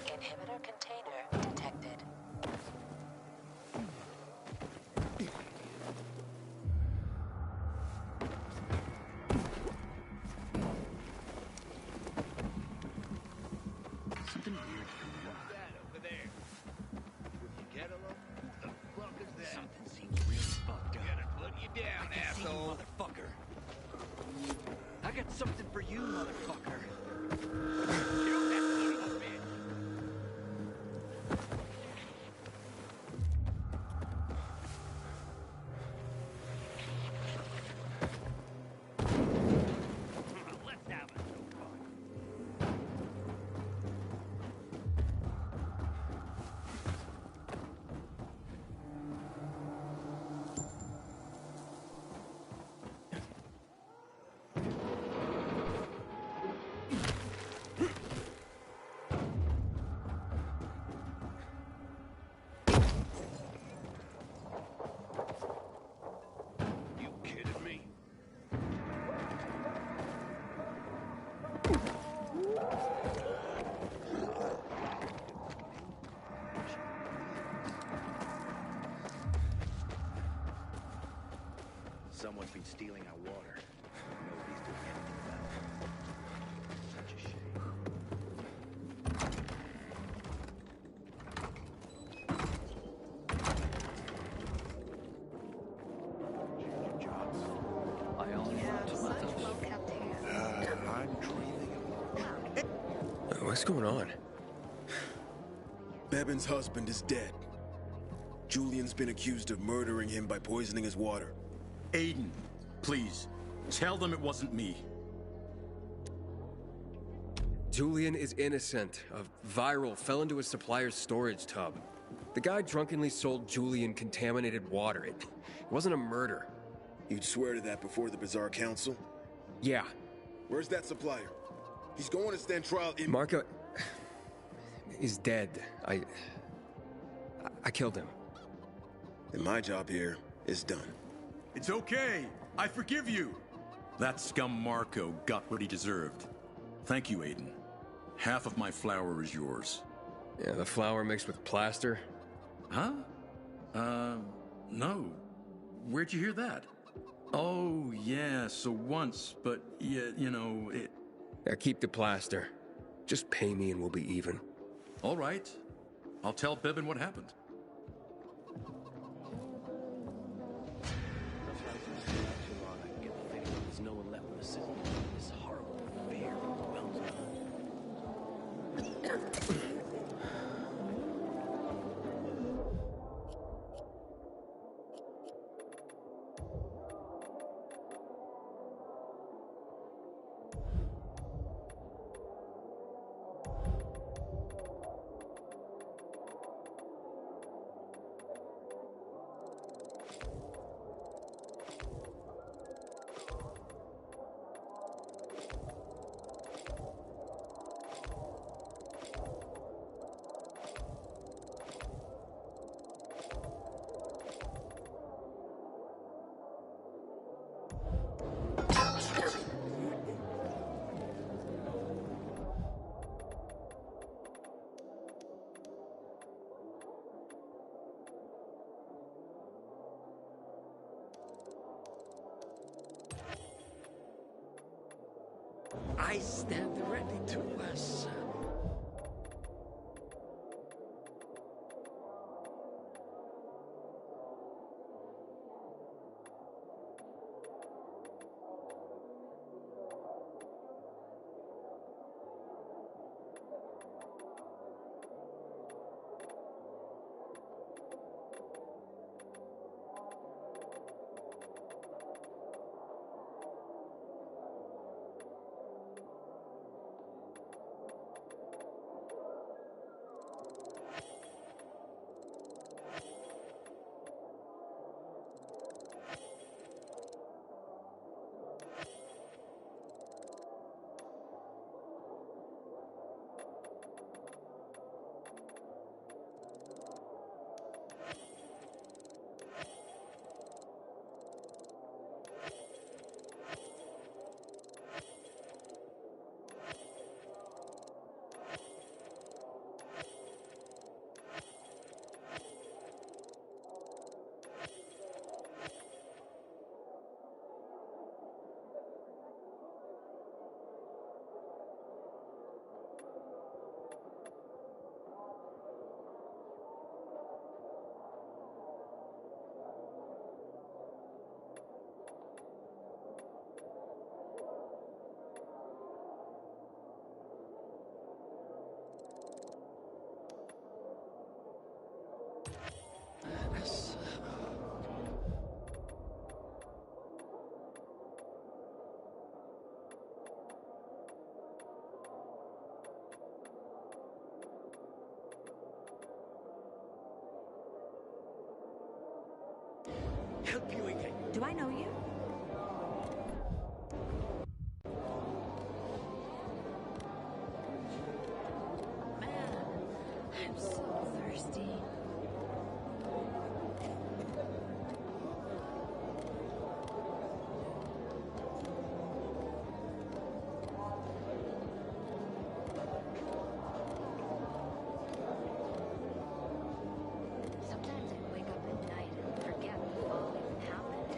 Inhibitor container detected. Something weird going on. That over there. Will you get a look? Who the fuck is that? Something seems really fucked up. Gonna put you down, asshole. Motherfucker. I got something for you, motherfucker. Kill that son of a bitch. Let's have it. You kidding me? Someone's been stealing our water. Nobody's doing anything about it. Such a shame. I only want to let those. I'm dreaming of What's going on? Bevan's husband is dead. Julian's been accused of murdering him by poisoning his water. Aiden, please, tell them it wasn't me. Julian is innocent. A viral fell into his supplier's storage tub. The guy drunkenly sold Julian contaminated water. It wasn't a murder. You'd swear to that before the Bazaar Council? Yeah. Where's that supplier? He's going to stand trial in... Marco... He's dead. I killed him. And my job here is done. It's okay. I forgive you. That scum Marco got what he deserved. Thank you, Aiden. Half of my flour is yours. Yeah, the flour mixed with plaster? Huh? No. Where'd you hear that? Oh, yeah, so once, but, yeah, you know, it... Yeah, keep the plaster. Just pay me and we'll be even. All right. I'll tell Bevan what happened. There's no one left in the city. This horrible fear overwhelms me. I stand ready to us. Help you again. Do I know you? Man, I'm so thirsty. Sometimes I wake up at night and forget the fall even happened.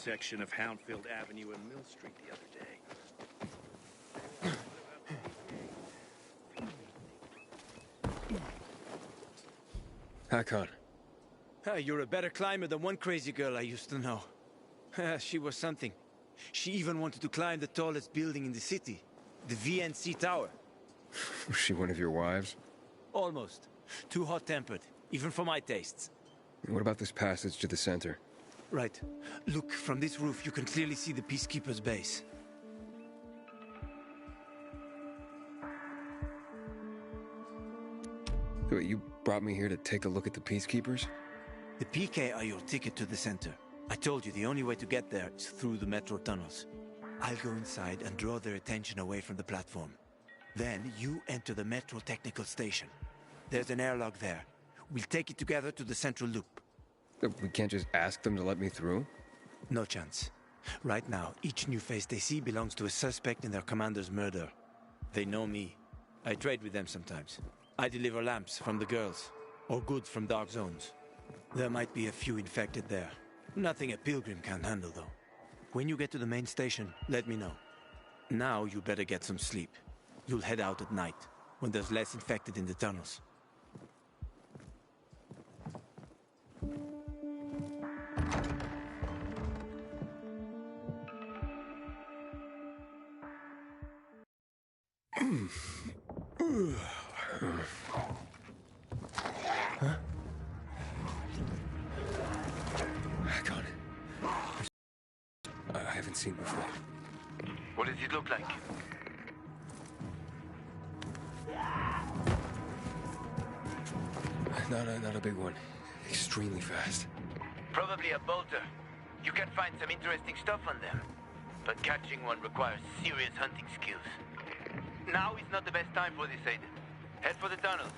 intersection of Houndfield Avenue and Mill Street the other day. Hakon. You're a better climber than one crazy girl I used to know. She was something. She even wanted to climb the tallest building in the city, the VNC Tower. Was she one of your wives? Almost. Too hot-tempered, even for my tastes. What about this passage to the center? Right. Look, from this roof you can clearly see the Peacekeeper's base. Wait, you brought me here to take a look at the Peacekeepers? The PK are your ticket to the center. I told you the only way to get there is through the metro tunnels. I'll go inside and draw their attention away from the platform. Then you enter the metro technical station. There's an airlock there. We'll take it together to the central loop. We can't just ask them to let me through? No chance. Right now, each new face they see belongs to a suspect in their commander's murder. They know me. I trade with them sometimes. I deliver lamps from the girls, or goods from dark zones. There might be a few infected there. Nothing a pilgrim can't handle, though. When you get to the main station, let me know. Now you better get some sleep. You'll head out at night, when there's less infected in the tunnels. Huh? Hakon. I haven't seen before. What does it look like? Not a big one. Extremely fast. Probably a bolter. You can find some interesting stuff on them. But catching one requires serious hunting skills. Now is not the best time for this, Aiden. Head for the tunnels.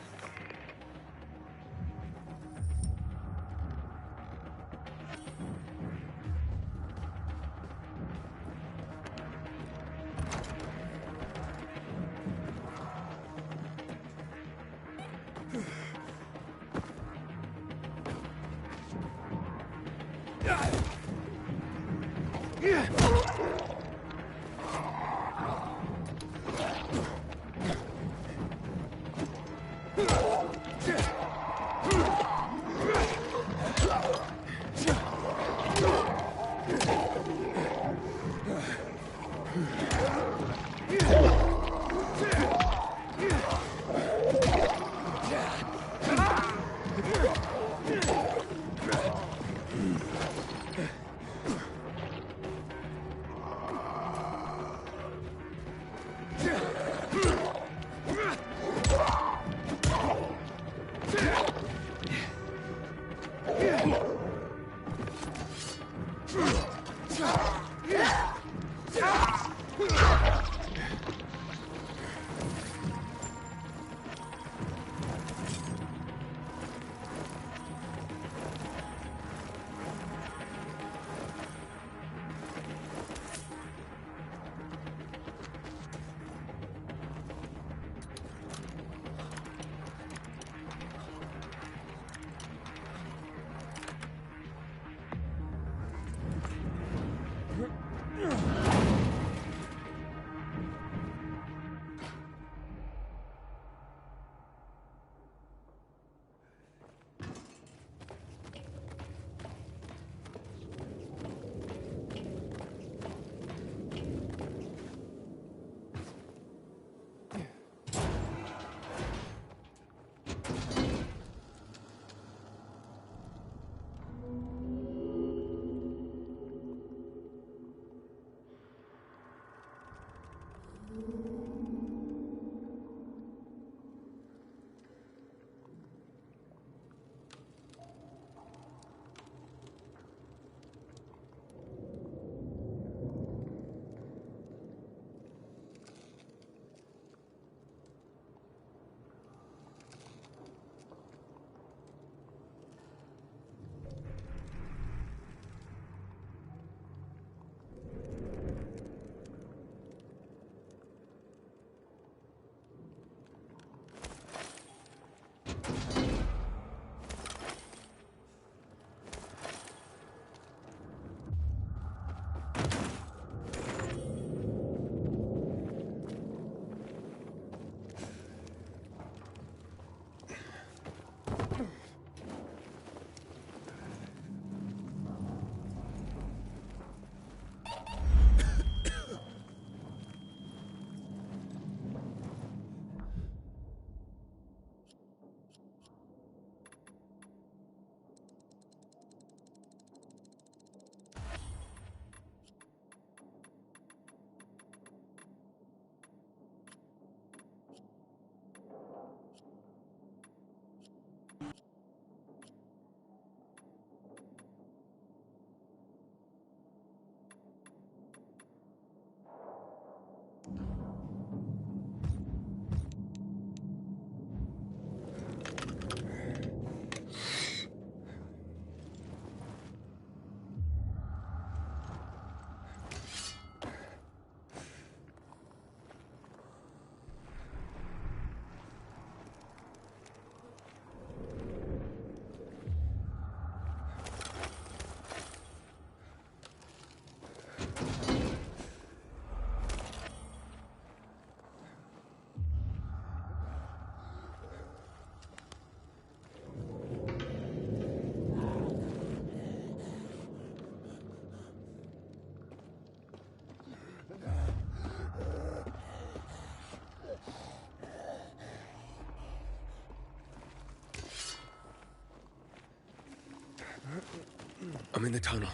I'm in the tunnel.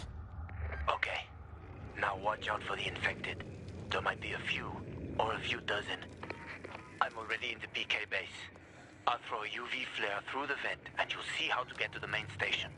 Okay. Now watch out for the infected. There might be a few, or a few dozen. I'm already in the PK base. I'll throw a UV flare through the vent, and you'll see how to get to the main station.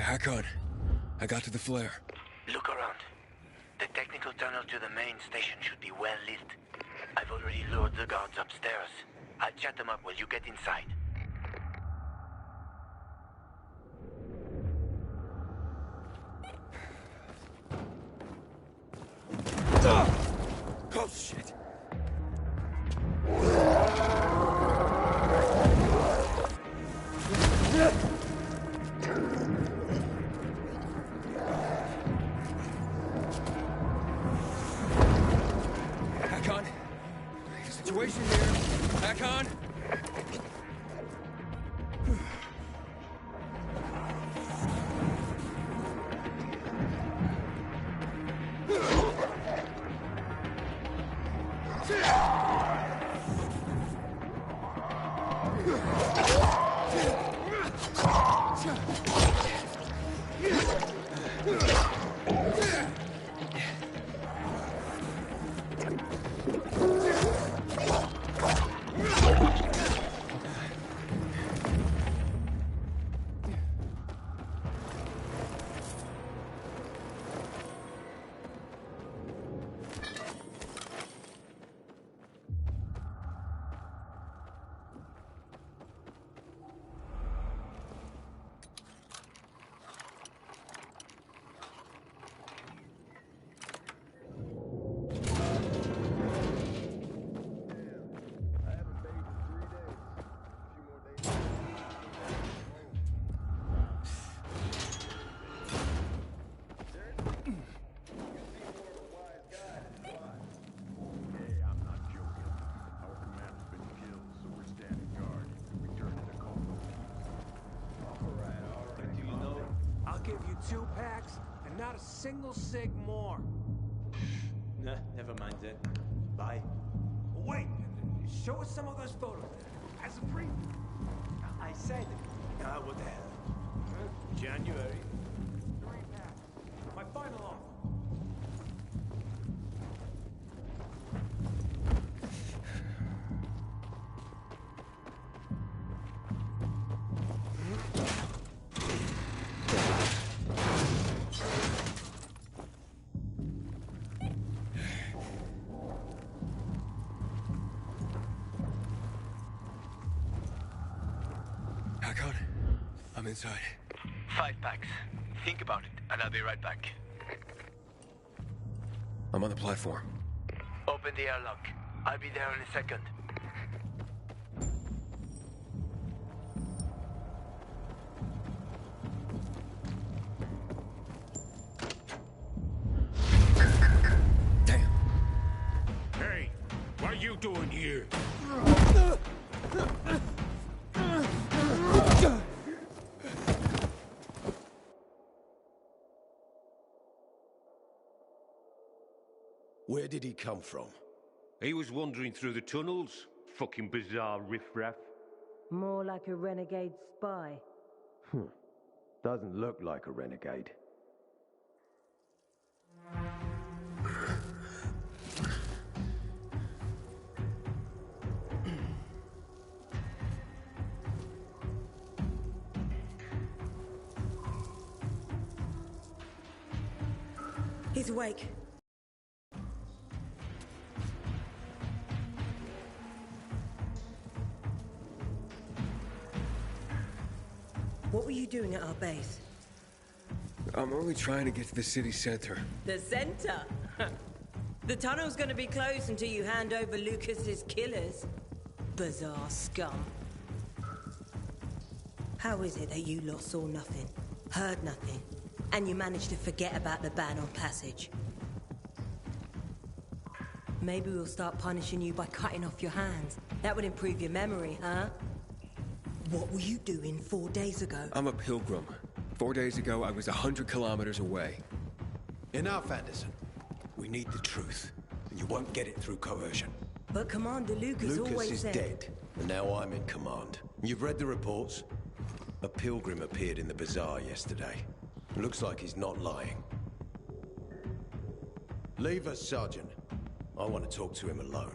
Hakon, I got to the flare. Look around. The technical tunnel to the main station should be well lit. I've already lured the guards upstairs. I'll chat them up while you get inside. Oh, shit. Hakon, situation here. Hakon. Two packs and not a single cig more. Nah, never mind then. Bye. Wait, show us some of those photos as a preview. I said, what the hell? January. 3 packs. My final offer. Hakon, I'm inside. 5 packs. Think about it, and I'll be right back. I'm on the platform. Open the airlock. I'll be there in a second. Damn. Hey, what are you doing here? Where did he come from? He was wandering through the tunnels. Fucking bizarre riffraff. More like a renegade spy. Doesn't look like a renegade. He's awake. What were you doing at our base? I'm only trying to get to the city center. The center? The tunnel's gonna be closed until you hand over Lucas's killers. Bizarre scum. How is it that you lot saw nothing, heard nothing, and you managed to forget about the ban on passage? Maybe we'll start punishing you by cutting off your hands. That would improve your memory, huh? What were you doing 4 days ago? I'm a pilgrim. 4 days ago, I was 100 kilometers away. Enough, Anderson. We need the truth, and you won't get it through coercion. But Commander Lucas always is said... dead, and now I'm in command. You've read the reports? A pilgrim appeared in the bazaar yesterday. Looks like he's not lying. Leave us, Sergeant. I want to talk to him alone.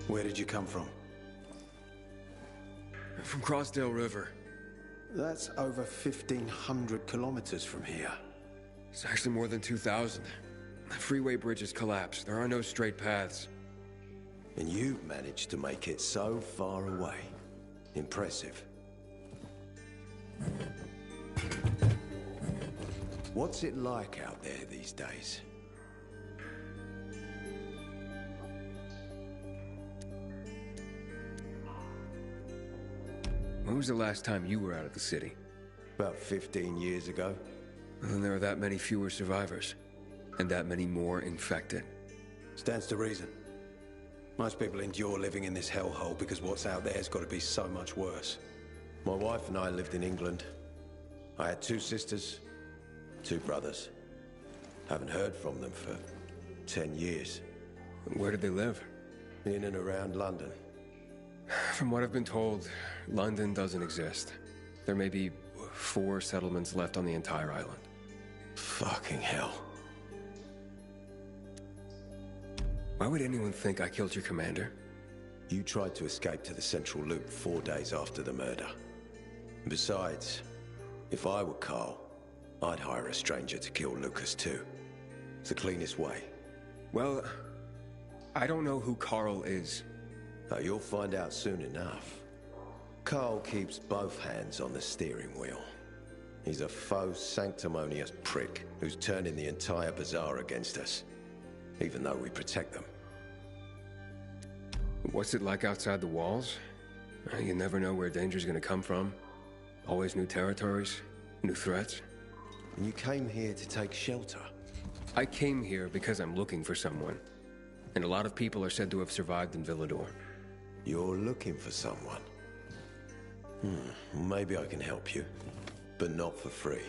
Where did you come from? From Crossdale River. That's over 1,500 kilometers from here. It's actually more than 2,000. The freeway bridges collapsed. There are no straight paths. And you've managed to make it so far away. Impressive. What's it like out there these days? When was the last time you were out of the city? About 15 years ago. And there are that many fewer survivors. And that many more infected. Stands to reason. Most people endure living in this hellhole because what's out there has got to be so much worse. My wife and I lived in England. I had 2 sisters, 2 brothers. Haven't heard from them for 10 years. Where did they live? In and around London. From what I've been told, London doesn't exist. There may be 4 settlements left on the entire island. Fucking hell. Why would anyone think I killed your commander? You tried to escape to the Central Loop 4 days after the murder. Besides, if I were Carl, I'd hire a stranger to kill Lucas too. It's the cleanest way. Well, I don't know who Carl is. You'll find out soon enough. Carl keeps both hands on the steering wheel. He's a faux sanctimonious prick who's turning the entire bazaar against us, even though we protect them. What's it like outside the walls? You never know where danger's gonna come from. Always new territories, new threats. And you came here to take shelter? I came here because I'm looking for someone. And a lot of people are said to have survived in Villador. You're looking for someone? Maybe I can help you, but not for free.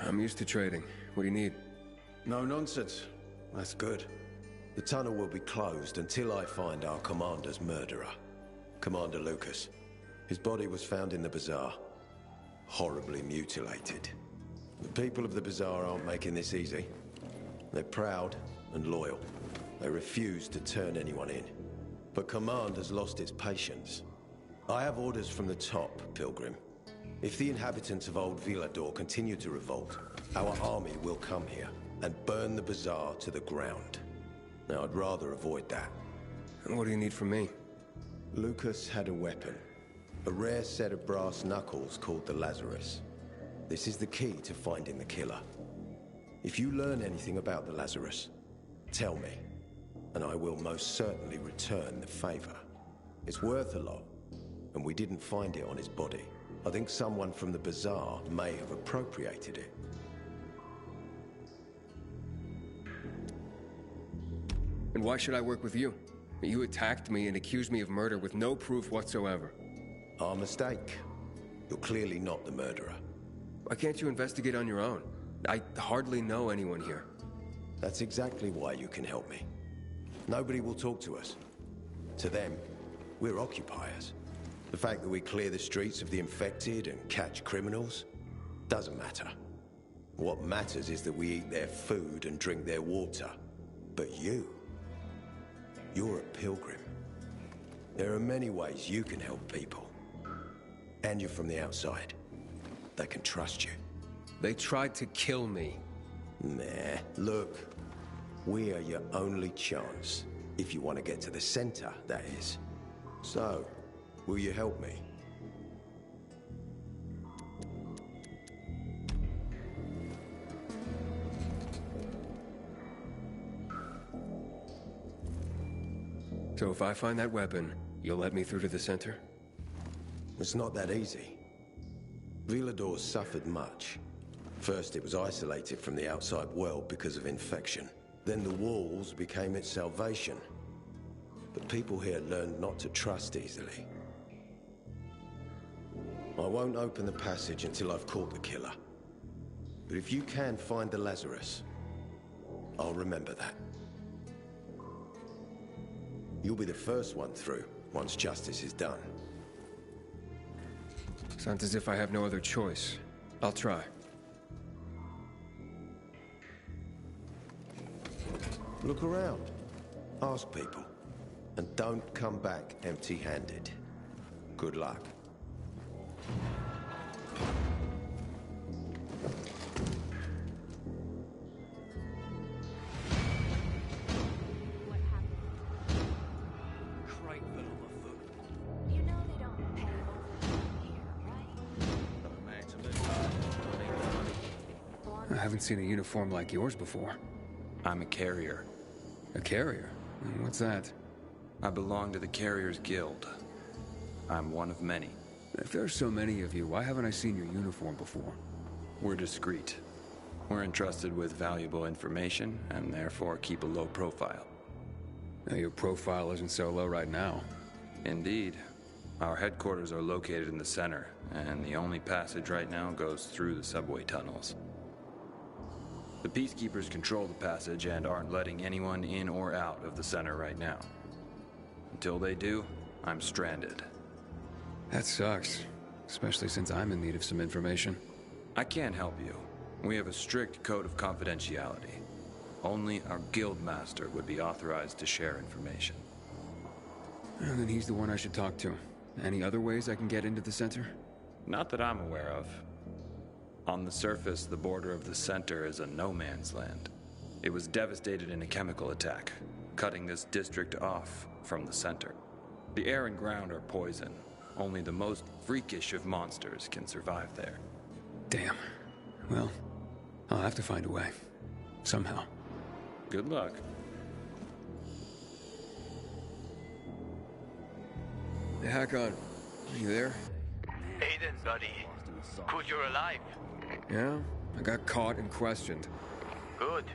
I'm used to trading. What do you need? No nonsense. That's good. The tunnel will be closed until I find our commander's murderer, Commander Lucas. His body was found in the bazaar, horribly mutilated. The people of the bazaar aren't making this easy. They're proud and loyal. They refuse to turn anyone in. But Command has lost its patience. I have orders from the top, Pilgrim. If the inhabitants of Old Villador continue to revolt, our army will come here and burn the bazaar to the ground. Now, I'd rather avoid that. And what do you need from me? Lucas had a weapon. A rare set of brass knuckles called the Lazarus. This is the key to finding the killer. If you learn anything about the Lazarus, tell me, and I will most certainly return the favor. It's worth a lot, and we didn't find it on his body. I think someone from the bazaar may have appropriated it. And why should I work with you? You attacked me and accused me of murder with no proof whatsoever. Our mistake. You're clearly not the murderer. Why can't you investigate on your own? I hardly know anyone here. That's exactly why you can help me. Nobody will talk to us. To them, we're occupiers. The fact that we clear the streets of the infected and catch criminals doesn't matter. What matters is that we eat their food and drink their water. But you're a pilgrim. There are many ways you can help people. And you're from the outside. They can trust you. They tried to kill me. Nah, look. We are your only chance. If you want to get to the center, that is. So, will you help me? So if I find that weapon, you'll let me through to the center? It's not that easy. Villador suffered much. First, it was isolated from the outside world because of infection. Then the walls became its salvation. But people here learned not to trust easily. I won't open the passage until I've caught the killer. But if you can find the Lazarus, I'll remember that. You'll be the first one through, once justice is done. Sounds as if I have no other choice. I'll try. Look around. Ask people. And don't come back empty-handed. Good luck. Crate full of my food. You know they don't pay overtime here, right? Got a man to live. I need money. I haven't seen a uniform like yours before. I'm a carrier. A carrier? What's that? I belong to the Carriers Guild. I'm one of many. If there's so many of you, why haven't I seen your uniform before? We're discreet. We're entrusted with valuable information, and therefore keep a low profile. Now, your profile isn't so low right now. Indeed. Our headquarters are located in the center, and the only passage right now goes through the subway tunnels. The Peacekeepers control the passage and aren't letting anyone in or out of the center right now. Until they do, I'm stranded. That sucks, especially since I'm in need of some information. I can't help you. We have a strict code of confidentiality. Only our guild master would be authorized to share information. Well, then he's the one I should talk to. Any other ways I can get into the center? Not that I'm aware of. On the surface, the border of the center is a no-man's land. It was devastated in a chemical attack, cutting this district off from the center. The air and ground are poison. Only the most freakish of monsters can survive there. Damn. Well, I'll have to find a way. Somehow. Good luck. Hey, Hakon. You there? Aiden, buddy. Good you're alive. Yeah? I got caught and questioned. Good.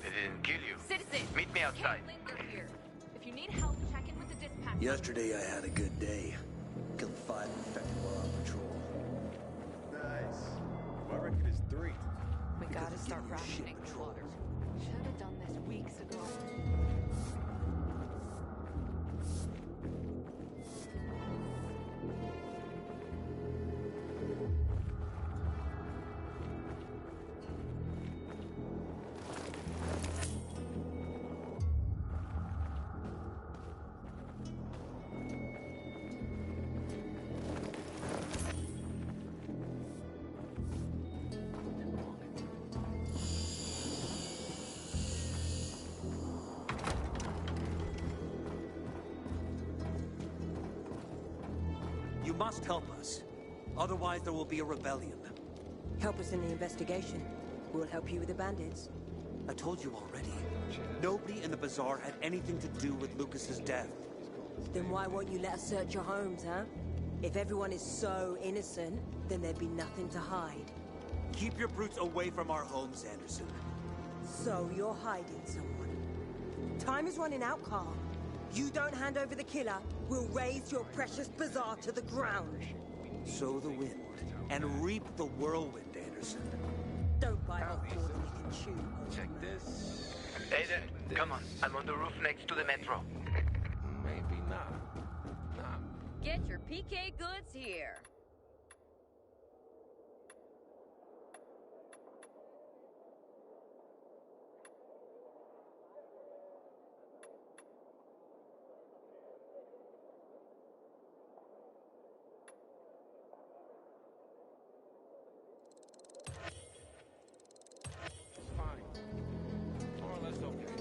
They didn't kill you. Citizen, Meet me outside. can't linger here. If you need help, check in with the dispatch. Yesterday I had a good day. Killed 5 infected while on patrol. Nice. My record is 3. We gotta start rationing water. Should have done this weeks ago. You must help us. Otherwise there will be a rebellion. Help us in the investigation. We'll help you with the bandits. I told you already. Nobody in the bazaar had anything to do with Lucas's death. Then why won't you let us search your homes, huh? If everyone is so innocent, then there'd be nothing to hide. Keep your brutes away from our homes, Anderson. So you're hiding someone. Time is running out, Carl. You don't hand over the killer, we'll raise your precious bazaar to the ground. Sow the wind and reap the whirlwind, Anderson. Don't bite off more than you can chew. Check this. Aiden, come on. I'm on the roof next to the metro. Maybe not. Get your PK goods here. More or less okay.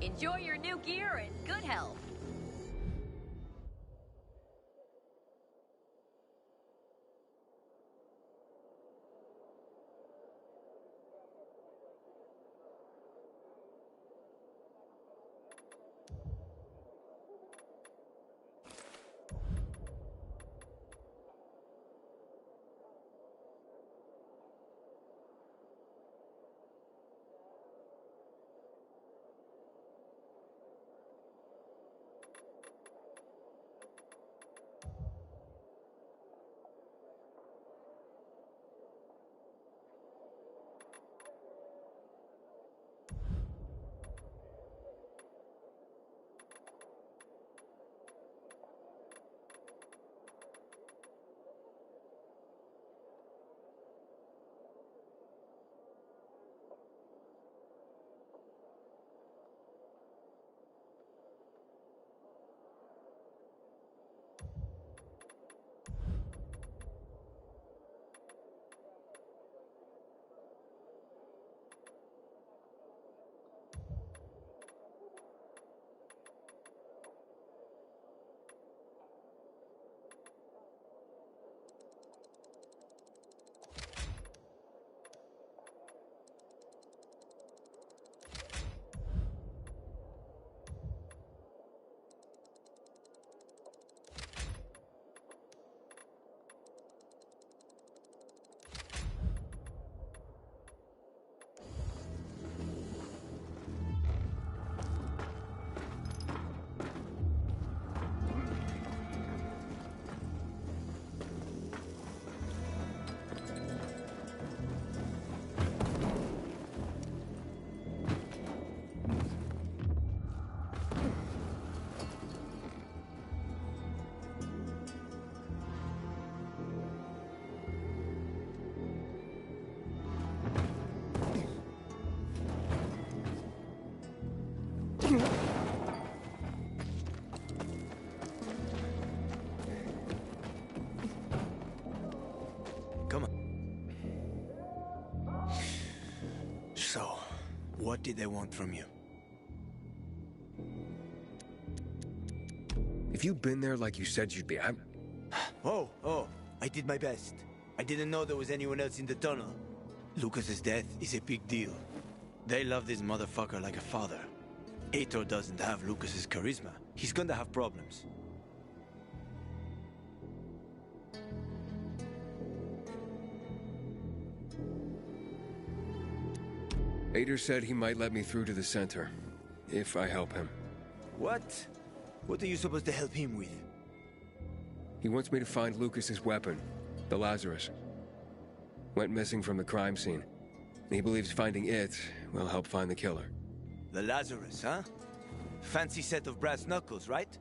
Enjoy your new gear and good health. Come on. So, what did they want from you? If you'd been there like you said you'd be, Oh, I did my best. I didn't know there was anyone else in the tunnel. Lucas's death is a big deal. They love this motherfucker like a father. Aitor doesn't have Lucas's charisma. He's gonna have problems. Aitor said he might let me through to the center, if I help him. What? What are you supposed to help him with? He wants me to find Lucas's weapon, the Lazarus. Went missing from the crime scene. He believes finding it will help find the killer. The Lazarus, huh? Fancy set of brass knuckles, right?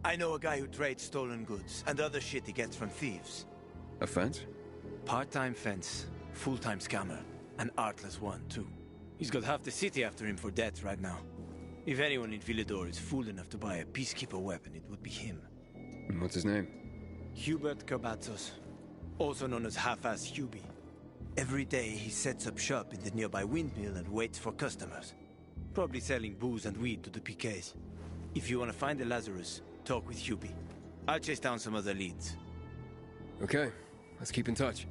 I know a guy who trades stolen goods and other shit he gets from thieves. A fence? Part-time fence, full-time scammer. An artless one, too. He's got half the city after him for debt right now. If anyone in Villador is fool enough to buy a peacekeeper weapon, it would be him. And what's his name? Hubert Carbatzos, also known as Half-Ass Hubie. Every day he sets up shop in the nearby windmill and waits for customers. Probably selling booze and weed to the PKs. If you want to find the Lazarus, talk with Hubie. I'll chase down some other leads. Okay, let's keep in touch.